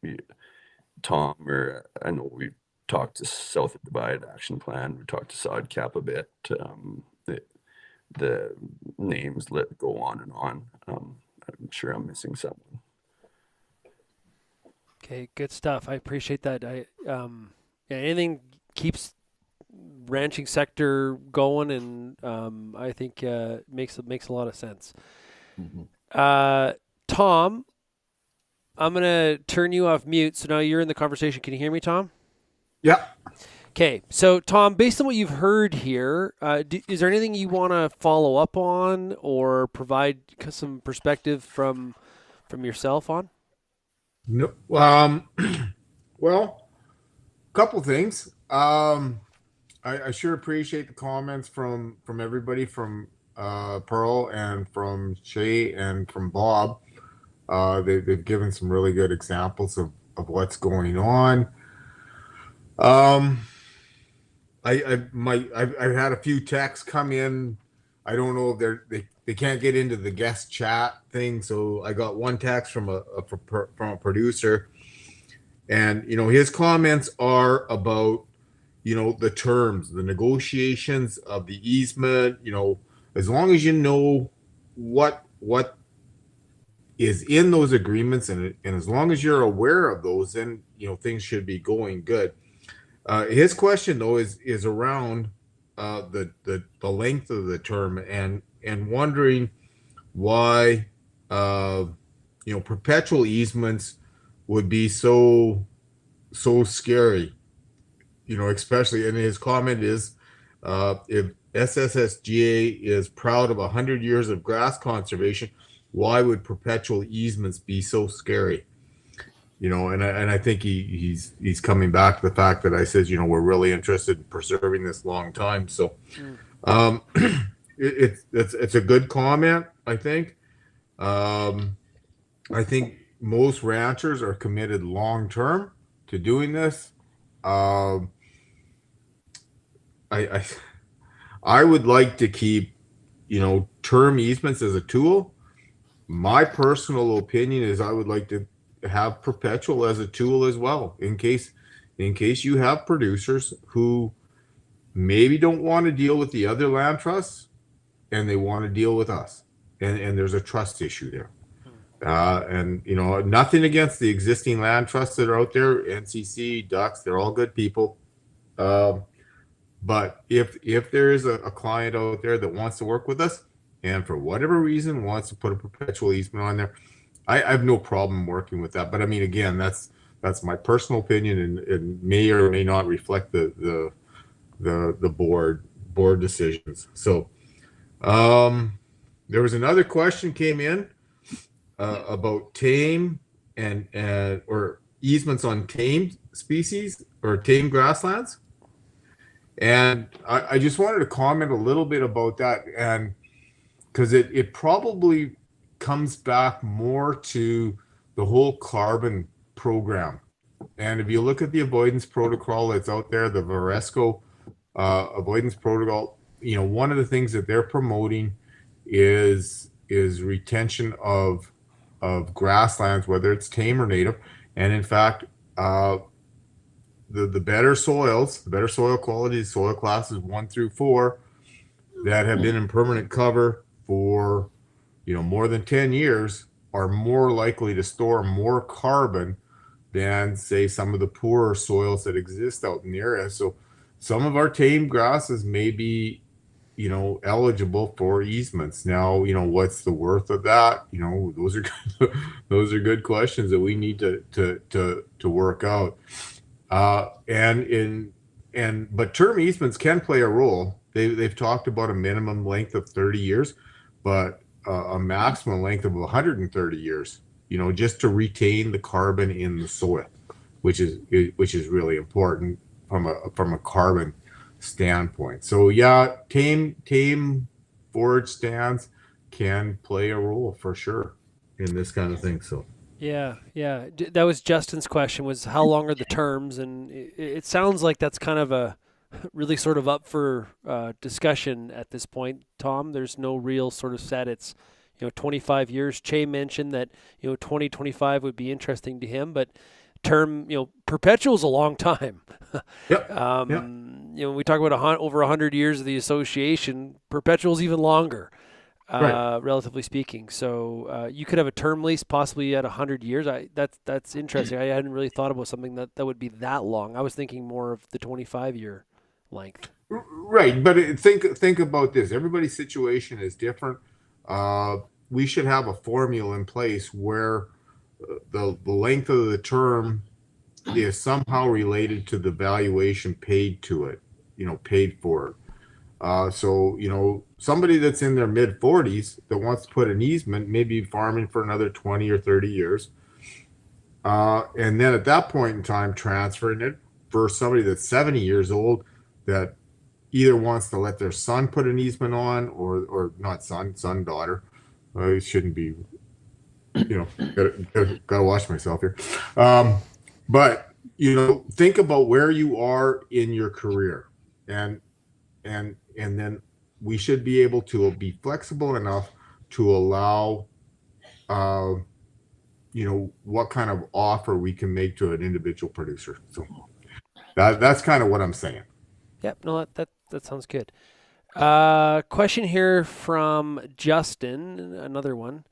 Tom, or I know we talked to South of Divide Action Plan, we talked to SODCAP a bit. The names let go on and on. I'm sure I'm missing someone. Okay, good stuff. I appreciate that. Anything keeps ranching sector going, and I think makes a lot of sense. Tom, I'm gonna turn you off mute, so now you're in the conversation. Can you hear me, Tom? Yeah. Okay, so Tom, based on what you've heard here, is there anything you want to follow up on or provide some perspective from yourself on? No. Well, couple things. I sure appreciate the comments from everybody, from Pearl and from Shay and from Bob. They've given some really good examples of what's going on. I've had a few texts come in. I don't know if they can't get into the guest chat thing, so I got one text from a producer, and his comments are about the terms, the negotiations of the easement. As long as you know what is in those agreements, and as long as you're aware of those, then things should be going good. His question though is around the length of the term, and wondering why perpetual easements would be so scary. Especially, and his comment is, if SSSGA is proud of 100 years of grass conservation, why would perpetual easements be so scary? And I think he's coming back to the fact that I said, we're really interested in preserving this long time. So it's a good comment, I think. I think most ranchers are committed long term to doing this. I would like to keep, term easements as a tool. My personal opinion is I would like to have perpetual as a tool as well, in case you have producers who maybe don't want to deal with the other land trusts and they want to deal with us, and there's a trust issue there. And nothing against the existing land trusts that are out there, NCC, Ducks, they're all good people. But if there is a client out there that wants to work with us, and for whatever reason wants to put a perpetual easement on there, I have no problem working with that. But I mean, again, that's my personal opinion, and may or may not reflect the board decisions. So there was another question came in about tame or easements on tame species or tame grasslands. And I just wanted to comment a little bit about that, and because it probably comes back more to the whole carbon program. And if you look at the avoidance protocol that's out there, the Varesco avoidance protocol, one of the things that they're promoting is retention of grasslands, whether it's tame or native. And in fact, the better soils, the better soil quality, soil classes 1 through 4 that have been in permanent cover for more than 10 years are more likely to store more carbon than, say, some of the poorer soils that exist out in the area. So some of our tame grasses may be eligible for easements. Now, what's the worth of that? Those are those are good questions that we need to work out. But term easements can play a role. They've talked about a minimum length of 30 years, but a maximum length of 130 years, just to retain the carbon in the soil, which is really important from a carbon standpoint. So yeah, tame forage stands can play a role for sure in this kind of thing. So Yeah. That was Justin's question, was how long are the terms? And it sounds like that's kind of a really sort of up for discussion at this point, Tom. There's no real sort of set. It's 25 years. Che mentioned that 2025 would be interesting to him, but term perpetual is a long time. Yep. We talk about over 100 years of the association. Perpetual is even longer. Right. Relatively speaking. So you could have a term lease possibly at 100 years. That's interesting. I hadn't really thought about something that would be that long. I was thinking more of the 25-year length. Right, but think about this. Everybody's situation is different. We should have a formula in place where the length of the term is somehow related to the valuation paid to it, paid for it. So somebody that's in their mid 40s that wants to put an easement, maybe farming for another 20 or 30 years, and then at that point in time transferring it for somebody that's 70 years old that either wants to let their son put an easement on, or not son, daughter. It shouldn't be, gotta watch myself here. But think about where you are in your career, and then we should be able to be flexible enough to allow, what kind of offer we can make to an individual producer. So that's kind of what I'm saying. Yep. No, that sounds good. Question here from Justin, another one.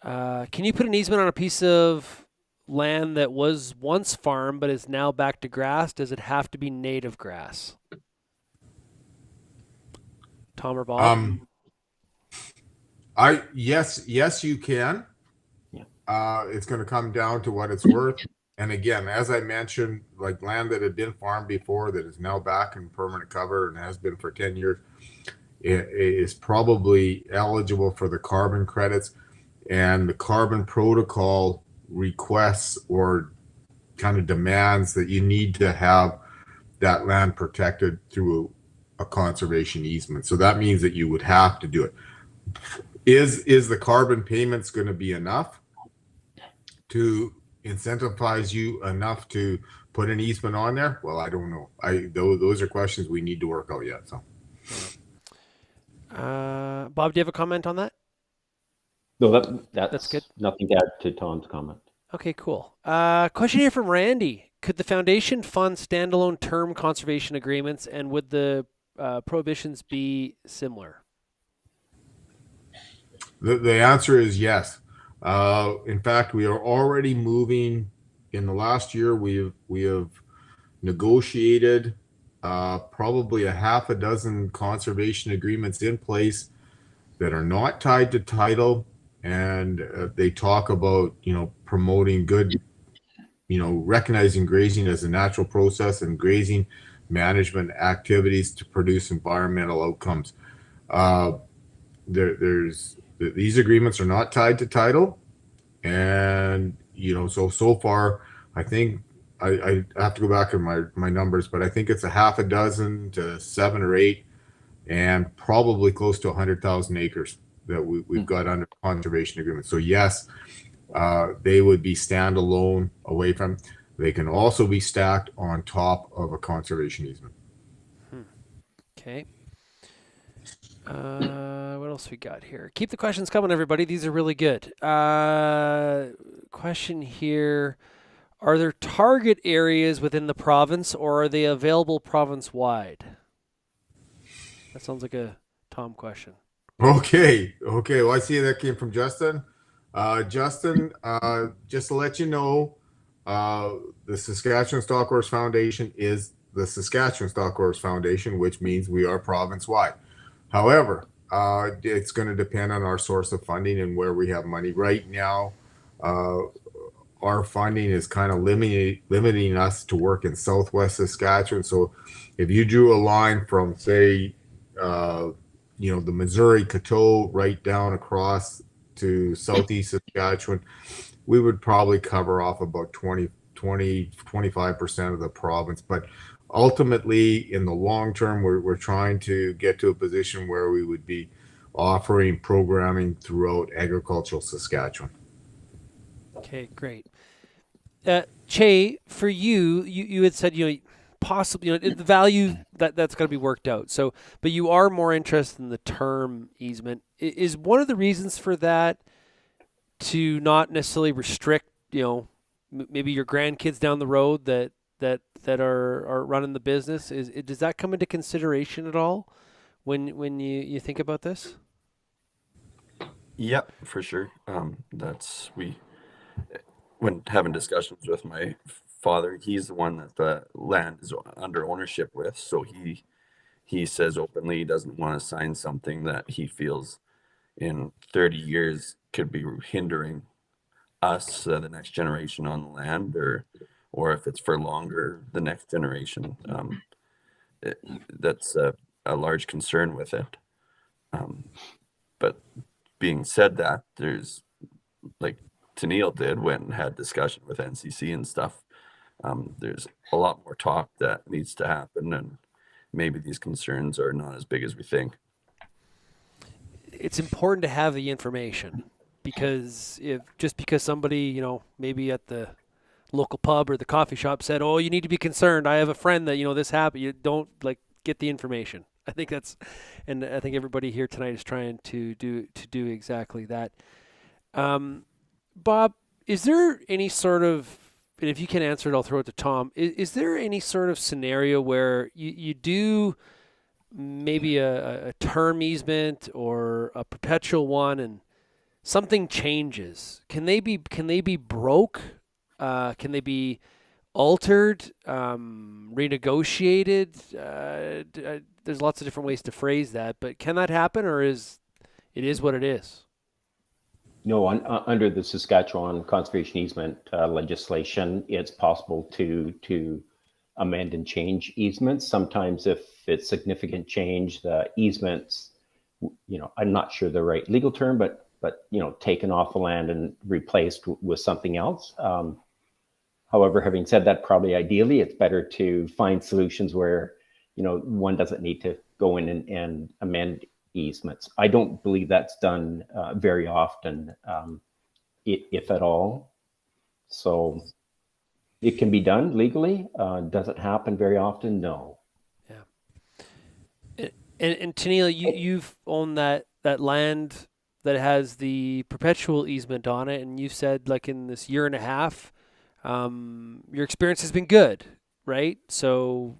Can you put an easement on a piece of land that was once farmed but is now back to grass? Does it have to be native grass? Tom or Bob? Yes, you can. Yeah. It's going to come down to what it's worth. And again, as I mentioned, like land that had been farmed before that is now back in permanent cover and has been for 10 years, it is probably eligible for the carbon credits, and the carbon protocol requests or kind of demands that you need to have that land protected through a conservation easement. So that means that you would have to do it. Is the carbon payments going to be enough to incentivize you enough to put an easement on there? Well, I don't know. Those are questions we need to work out yet. So, Bob, do you have a comment on that? No, that's good. Nothing to add to Tom's comment. Okay, cool. Question here from Randy. Could the foundation fund standalone term conservation agreements, and would the prohibitions be similar? The answer is yes. In fact, we are already moving. In the last year, we have negotiated probably a half a dozen conservation agreements in place that are not tied to title, and they talk about promoting good, recognizing grazing as a natural process and grazing management activities to produce environmental outcomes. These agreements are not tied to title, and so far I think I have to go back in my numbers, but I think it's a half a dozen to 7 or 8, and probably close to 100,000 acres that we've got under conservation agreement. So yes, they would be standalone away from. They can also be stacked on top of a conservation easement. Okay. What else we got here? Keep the questions coming, everybody. These are really good. Question here. Are there target areas within the province, or are they available province-wide? That sounds like a Tom question. Okay. Well, I see that came from Justin. Justin, just to let you know, the Saskatchewan Stock Growers Foundation is the Saskatchewan Stock Growers Foundation, which means we are province-wide. However, it's going to depend on our source of funding and where we have money. Right now, our funding is kind of limiting us to work in Southwest Saskatchewan. So if you drew a line from, say, the Missouri Coteau right down across to Southeast Saskatchewan, we would probably cover off about 25% of the province. But ultimately, in the long term, we're trying to get to a position where we would be offering programming throughout agricultural Saskatchewan. Okay, great. Che, for you had said possibly, the value that's got to be worked out. So, but you are more interested in the term easement. Is one of the reasons for that to not necessarily restrict, maybe your grandkids down the road that are running the business? Does that come into consideration at all when you think about this? Yep, for sure. When having discussions with my father, he's the one that the land is under ownership with. So he says openly he doesn't want to sign something that he feels in 30 years could be hindering us, the next generation on the land, or if it's for longer, the next generation. That's a large concern with it. But being said that, there's, like Tennille did, went and had discussion with NCC and stuff. There's a lot more talk that needs to happen, and maybe these concerns are not as big as we think. It's important to have the information, because just because somebody, maybe at the local pub or the coffee shop said, "Oh, you need to be concerned. I have a friend that, this happened." You don't get the information. I think and I think everybody here tonight is trying to do exactly that. Bob, is there any sort of, and if you can answer it, I'll throw it to Tom. Is there any sort of scenario where you do maybe a term easement or a perpetual one, and something changes? Can they be broke? Can they be altered, renegotiated? There's lots of different ways to phrase that, but can that happen, or is what it is? No, under the Saskatchewan conservation easement legislation, it's possible to amend and change easements. Sometimes if it's significant change, the easements, I'm not sure the right legal term, but taken off the land and replaced with something else. However, having said that, probably ideally it's better to find solutions where, one doesn't need to go in and amend easements. I don't believe that's done very often, if at all. So it can be done legally. Does it happen very often? No. Yeah. And Tennille, you've owned that land that has the perpetual easement on it, and you said in this year and a half, your experience has been good, right? So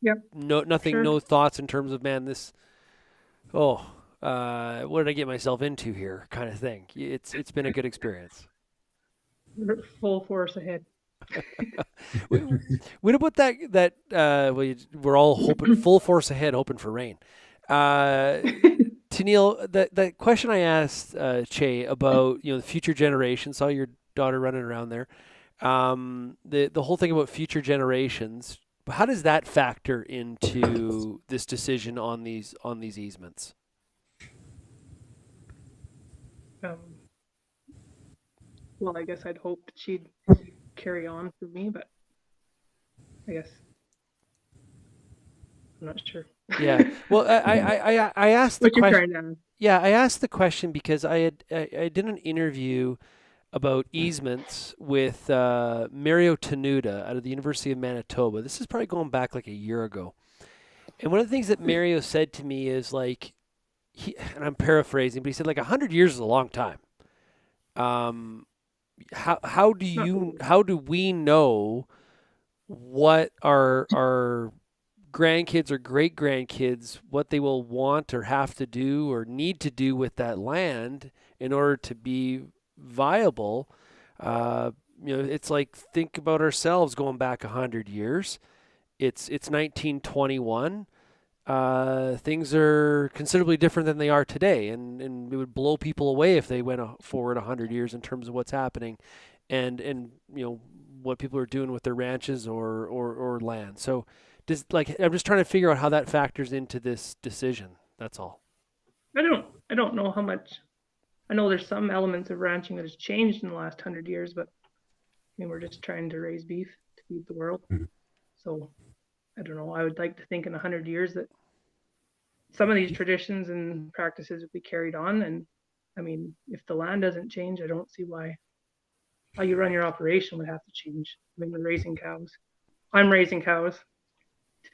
Yep. Nothing, Sure. no thoughts in terms of, man, this, what did I get myself into here, kind of thing. It's been a good experience. Full force ahead. What about that we're all hoping full force ahead, hoping for rain. Tennille, that question I asked Che about the future generations, saw your daughter running around there. The whole thing about future generations, how does that factor into this decision on these easements? Well, I guess I'd hoped she'd carry on for me, but I guess I'm not sure. Yeah. Well, I asked the question. Yeah, I asked the question because I did an interview about easements with Mario Tenuta out of the University of Manitoba. This is probably going back a year ago. And one of the things that Mario said to me is and I'm paraphrasing, but he said 100 years is a long time. How do we know what our grandkids or great grandkids, what they will want or have to do or need to do with that land in order to be viable? It's think about ourselves going back 100 years. It's 1921. Things are considerably different than they are today, and it would blow people away if they went forward 100 years in terms of what's happening, and what people are doing with their ranches or land. So, I'm just trying to figure out how that factors into this decision. That's all. I don't know how much. I know there's some elements of ranching that has changed in the last 100 years, but we're just trying to raise beef to feed the world. Mm-hmm. So I don't know. I would like to think in 100 years that some of these traditions and practices would be carried on. And if the land doesn't change, I don't see why how you run your operation would have to change. We're raising cows. I'm raising cows.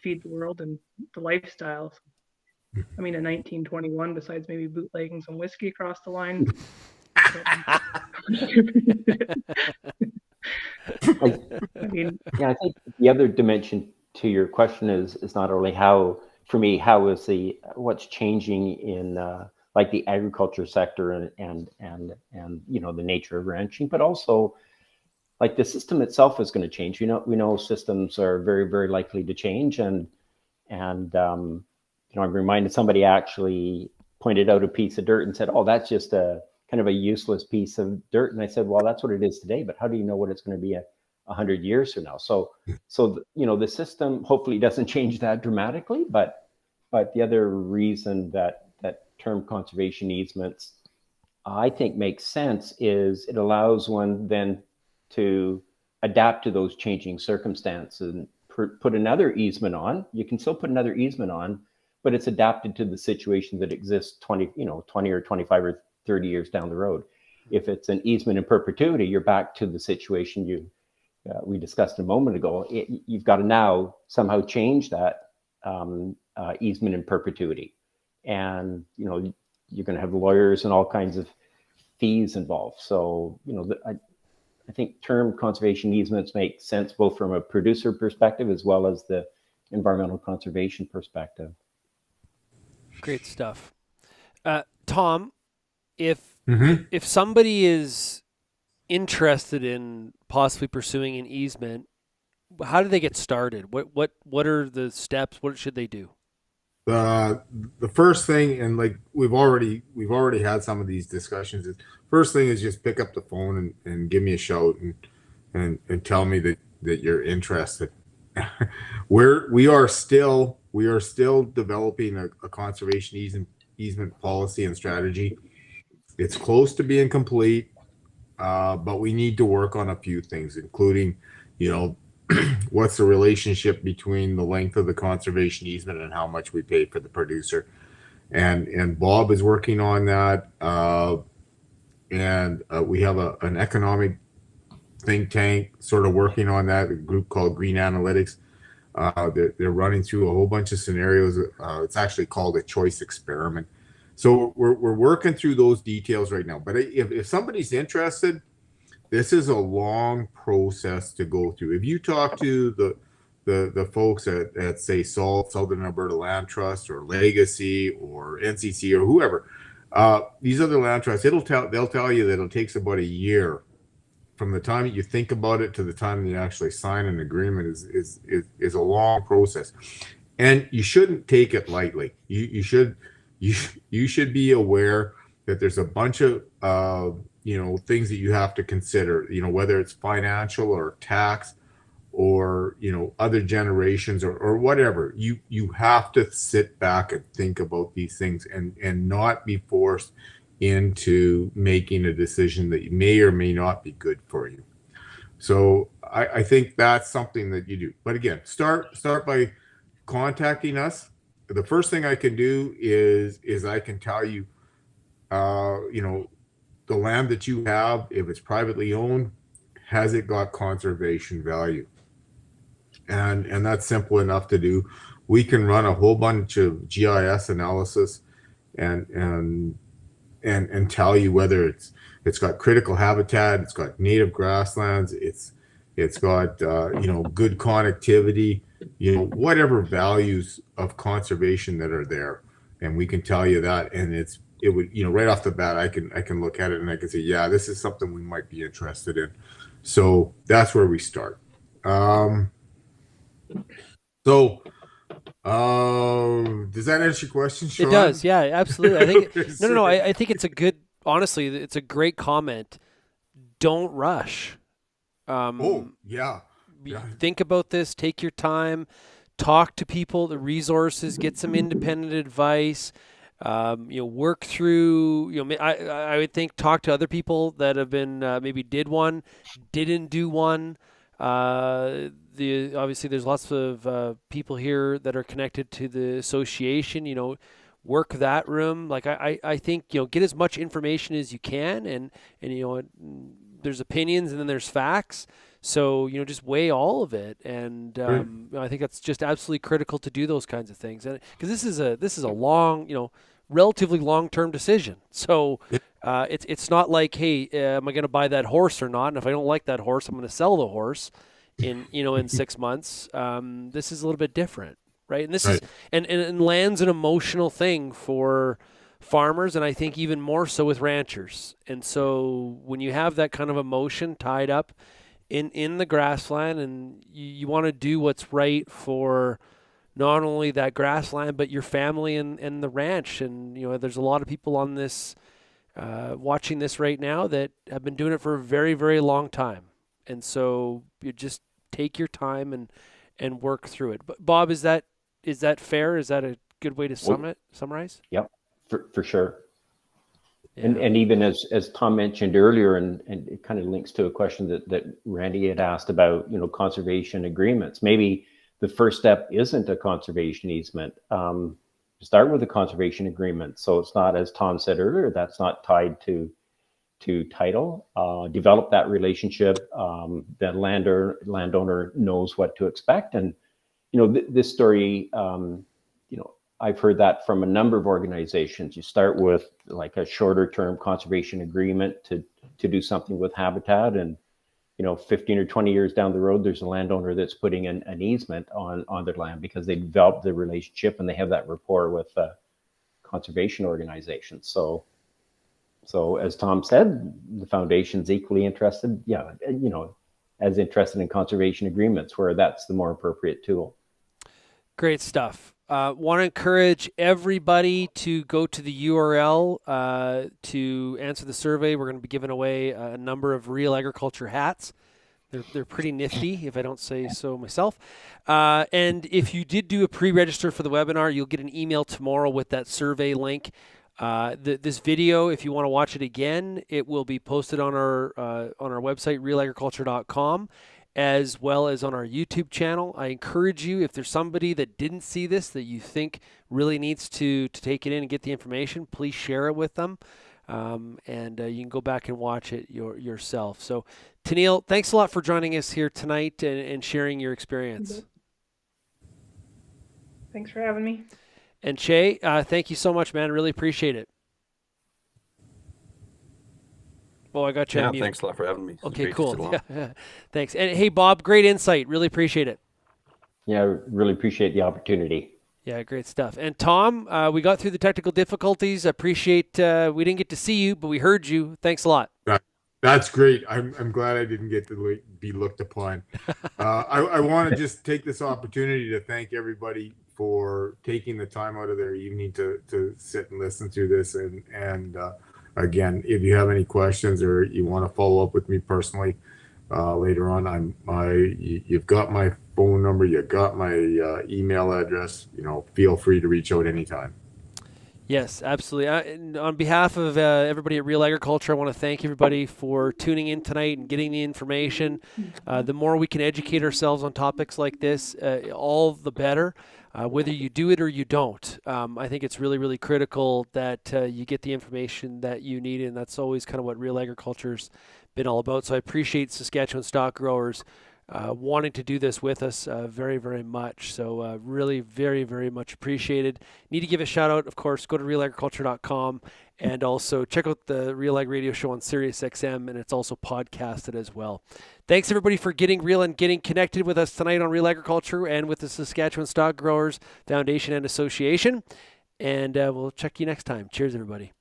feed the world and the lifestyle. I mean, in 1921, besides maybe bootlegging some whiskey across the line. I mean, yeah, I think the other dimension to your question is not only how, for me, how is what's changing in like the agriculture sector and the nature of ranching, but also like the system itself is going to change. We know systems are very, very likely to change, and I'm reminded somebody actually pointed out a piece of dirt and said, "Oh, that's just a kind of a useless piece of dirt." And I said, "Well, that's what it is today, but how do you know what it's going to be 100 years from now?" So the system hopefully doesn't change that dramatically, but the other reason that term conservation easements I think makes sense is it allows one then to adapt to those changing circumstances and put another easement on. You can still put another easement on, but it's adapted to the situation that exists 20 or 25 or 30 years down the road. If it's an easement in perpetuity, you're back to the situation we discussed a moment ago. You've got to now somehow change that easement in perpetuity, and you're going to have lawyers and all kinds of fees involved. So I think term conservation easements make sense both from a producer perspective as well as the environmental conservation perspective. Great stuff. Tom, if somebody is interested in possibly pursuing an easement, how do they get started? What are the steps? What should they do? The first thing, and like we've already had some of these discussions, is first thing is just pick up the phone and give me a shout and tell me that you're interested. we are still developing a conservation easement policy and strategy. It's close to being complete, but we need to work on a few things, including what's the relationship between the length of the conservation easement and how much we pay for the producer. And Bob is working on that. And we have an economic think tank sort of working on that, a group called Green Analytics. They're running through a whole bunch of scenarios. It's actually called a choice experiment. So we're working through those details right now. But if somebody's interested, this is a long process to go through. If you talk to the folks at say SALT, Southern Alberta Land Trust, or Legacy, or NCC, or whoever, these other land trusts, they'll tell you that it takes about a year from the time that you think about it to the time that you actually sign an agreement. Is a long process, and you shouldn't take it lightly. You should be aware that there's a bunch of things that you have to consider, whether it's financial or tax or, other generations or whatever. You have to sit back and think about these things and not be forced into making a decision that may or may not be good for you. So I think that's something that you do. But again, start by contacting us. The first thing I can do is I can tell you, the land that you have, if it's privately owned, has it got conservation value? And that's simple enough to do. We can run a whole bunch of GIS analysis and tell you whether it's got critical habitat, it's got native grasslands, it's got good connectivity, whatever values of conservation that are there, and we can tell you that. And it would right off the bat, I can look at it and I can say, yeah, this is something we might be interested in. So that's where we start. Does that answer your question, Shaun? It does. Yeah, absolutely. I think no. I think it's a good. Honestly, it's a great comment. Don't rush. Yeah. Think about this. Take your time. Talk to people, the resources. Get some independent advice. Work through. I would think talk to other people that have been maybe did one, didn't do one. Obviously there's lots of people here that are connected to the association. Work that room. Like I think get as much information as you can, and there's opinions and then there's facts. So, just weigh all of it. And I think that's just absolutely critical to do those kinds of things. And because this is a long, relatively long-term decision. So it's not like, hey, am I going to buy that horse or not? And if I don't like that horse, I'm going to sell the horse in 6 months. This is a little bit different, right? And this is and land's an emotional thing for farmers, and I think even more so with ranchers. And so when you have that kind of emotion tied up in the grassland, and you want to do what's right for not only that grassland, but your family and the ranch. And, there's a lot of people on this, watching this right now that have been doing it for a very, very long time. And so you just take your time and work through it. But Bob, is that fair? Is that a good way to summarize? Yep, for sure. Yeah. And even as Tom mentioned earlier, and it kind of links to a question that Randy had asked about, conservation agreements. Maybe the first step isn't a conservation easement. Start with a conservation agreement. So it's not, as Tom said earlier, that's not tied to title. Develop that relationship. The landowner knows what to expect. And, this story, I've heard that from a number of organizations. You start with like a shorter term conservation agreement to do something with habitat, and 15 or 20 years down the road, there's a landowner that's putting an easement on their land because they developed the relationship and they have that rapport with conservation organizations. So as Tom said, the foundation's equally interested, as interested in conservation agreements, where that's the more appropriate tool. Great stuff. Want to encourage everybody to go to the URL to answer the survey. We're going to be giving away a number of Real Agriculture hats. They're pretty nifty, if I don't say so myself. And if you did do a pre-register for the webinar, you'll get an email tomorrow with that survey link. This video, if you want to watch it again, it will be posted on our website, realagriculture.com. as well as on our YouTube channel. I encourage you, if there's somebody that didn't see this that you think really needs to take it in and get the information, please share it with them. And you can go back and watch it yourself. So, Tennille, thanks a lot for joining us here tonight and sharing your experience. Thanks for having me. And Shay, thank you so much, man. Really appreciate it. Oh, I got you on mute. Thanks a lot for having me. Okay, cool. Yeah. Thanks. And hey, Bob, great insight. Really appreciate it. Yeah, really appreciate the opportunity. Yeah, great stuff. And Tom, we got through the technical difficulties. Appreciate we didn't get to see you, but we heard you. Thanks a lot. That's great. I'm glad I didn't get to be looked upon. I want to just take this opportunity to thank everybody for taking the time out of their evening to sit and listen to this. And again, if you have any questions or you want to follow up with me personally later on, you've got my phone number, you got my email address. Feel free to reach out anytime. Yes, absolutely. On behalf of everybody at Real Agriculture, I want to thank everybody for tuning in tonight and getting the information. The more we can educate ourselves on topics like this, all the better. Whether you do it or you don't, I think it's really, really critical that you get the information that you need, and that's always kind of what Real Agriculture's been all about. So I appreciate Saskatchewan Stock Growers wanting to do this with us very, very much. So really very, very much appreciated. Need to give a shout out, of course, go to realagriculture.com and also check out the Real Ag Radio Show on SiriusXM, and it's also podcasted as well. Thanks everybody for getting real and getting connected with us tonight on Real Agriculture and with the Saskatchewan Stock Growers Foundation and Association. And we'll check you next time. Cheers, everybody.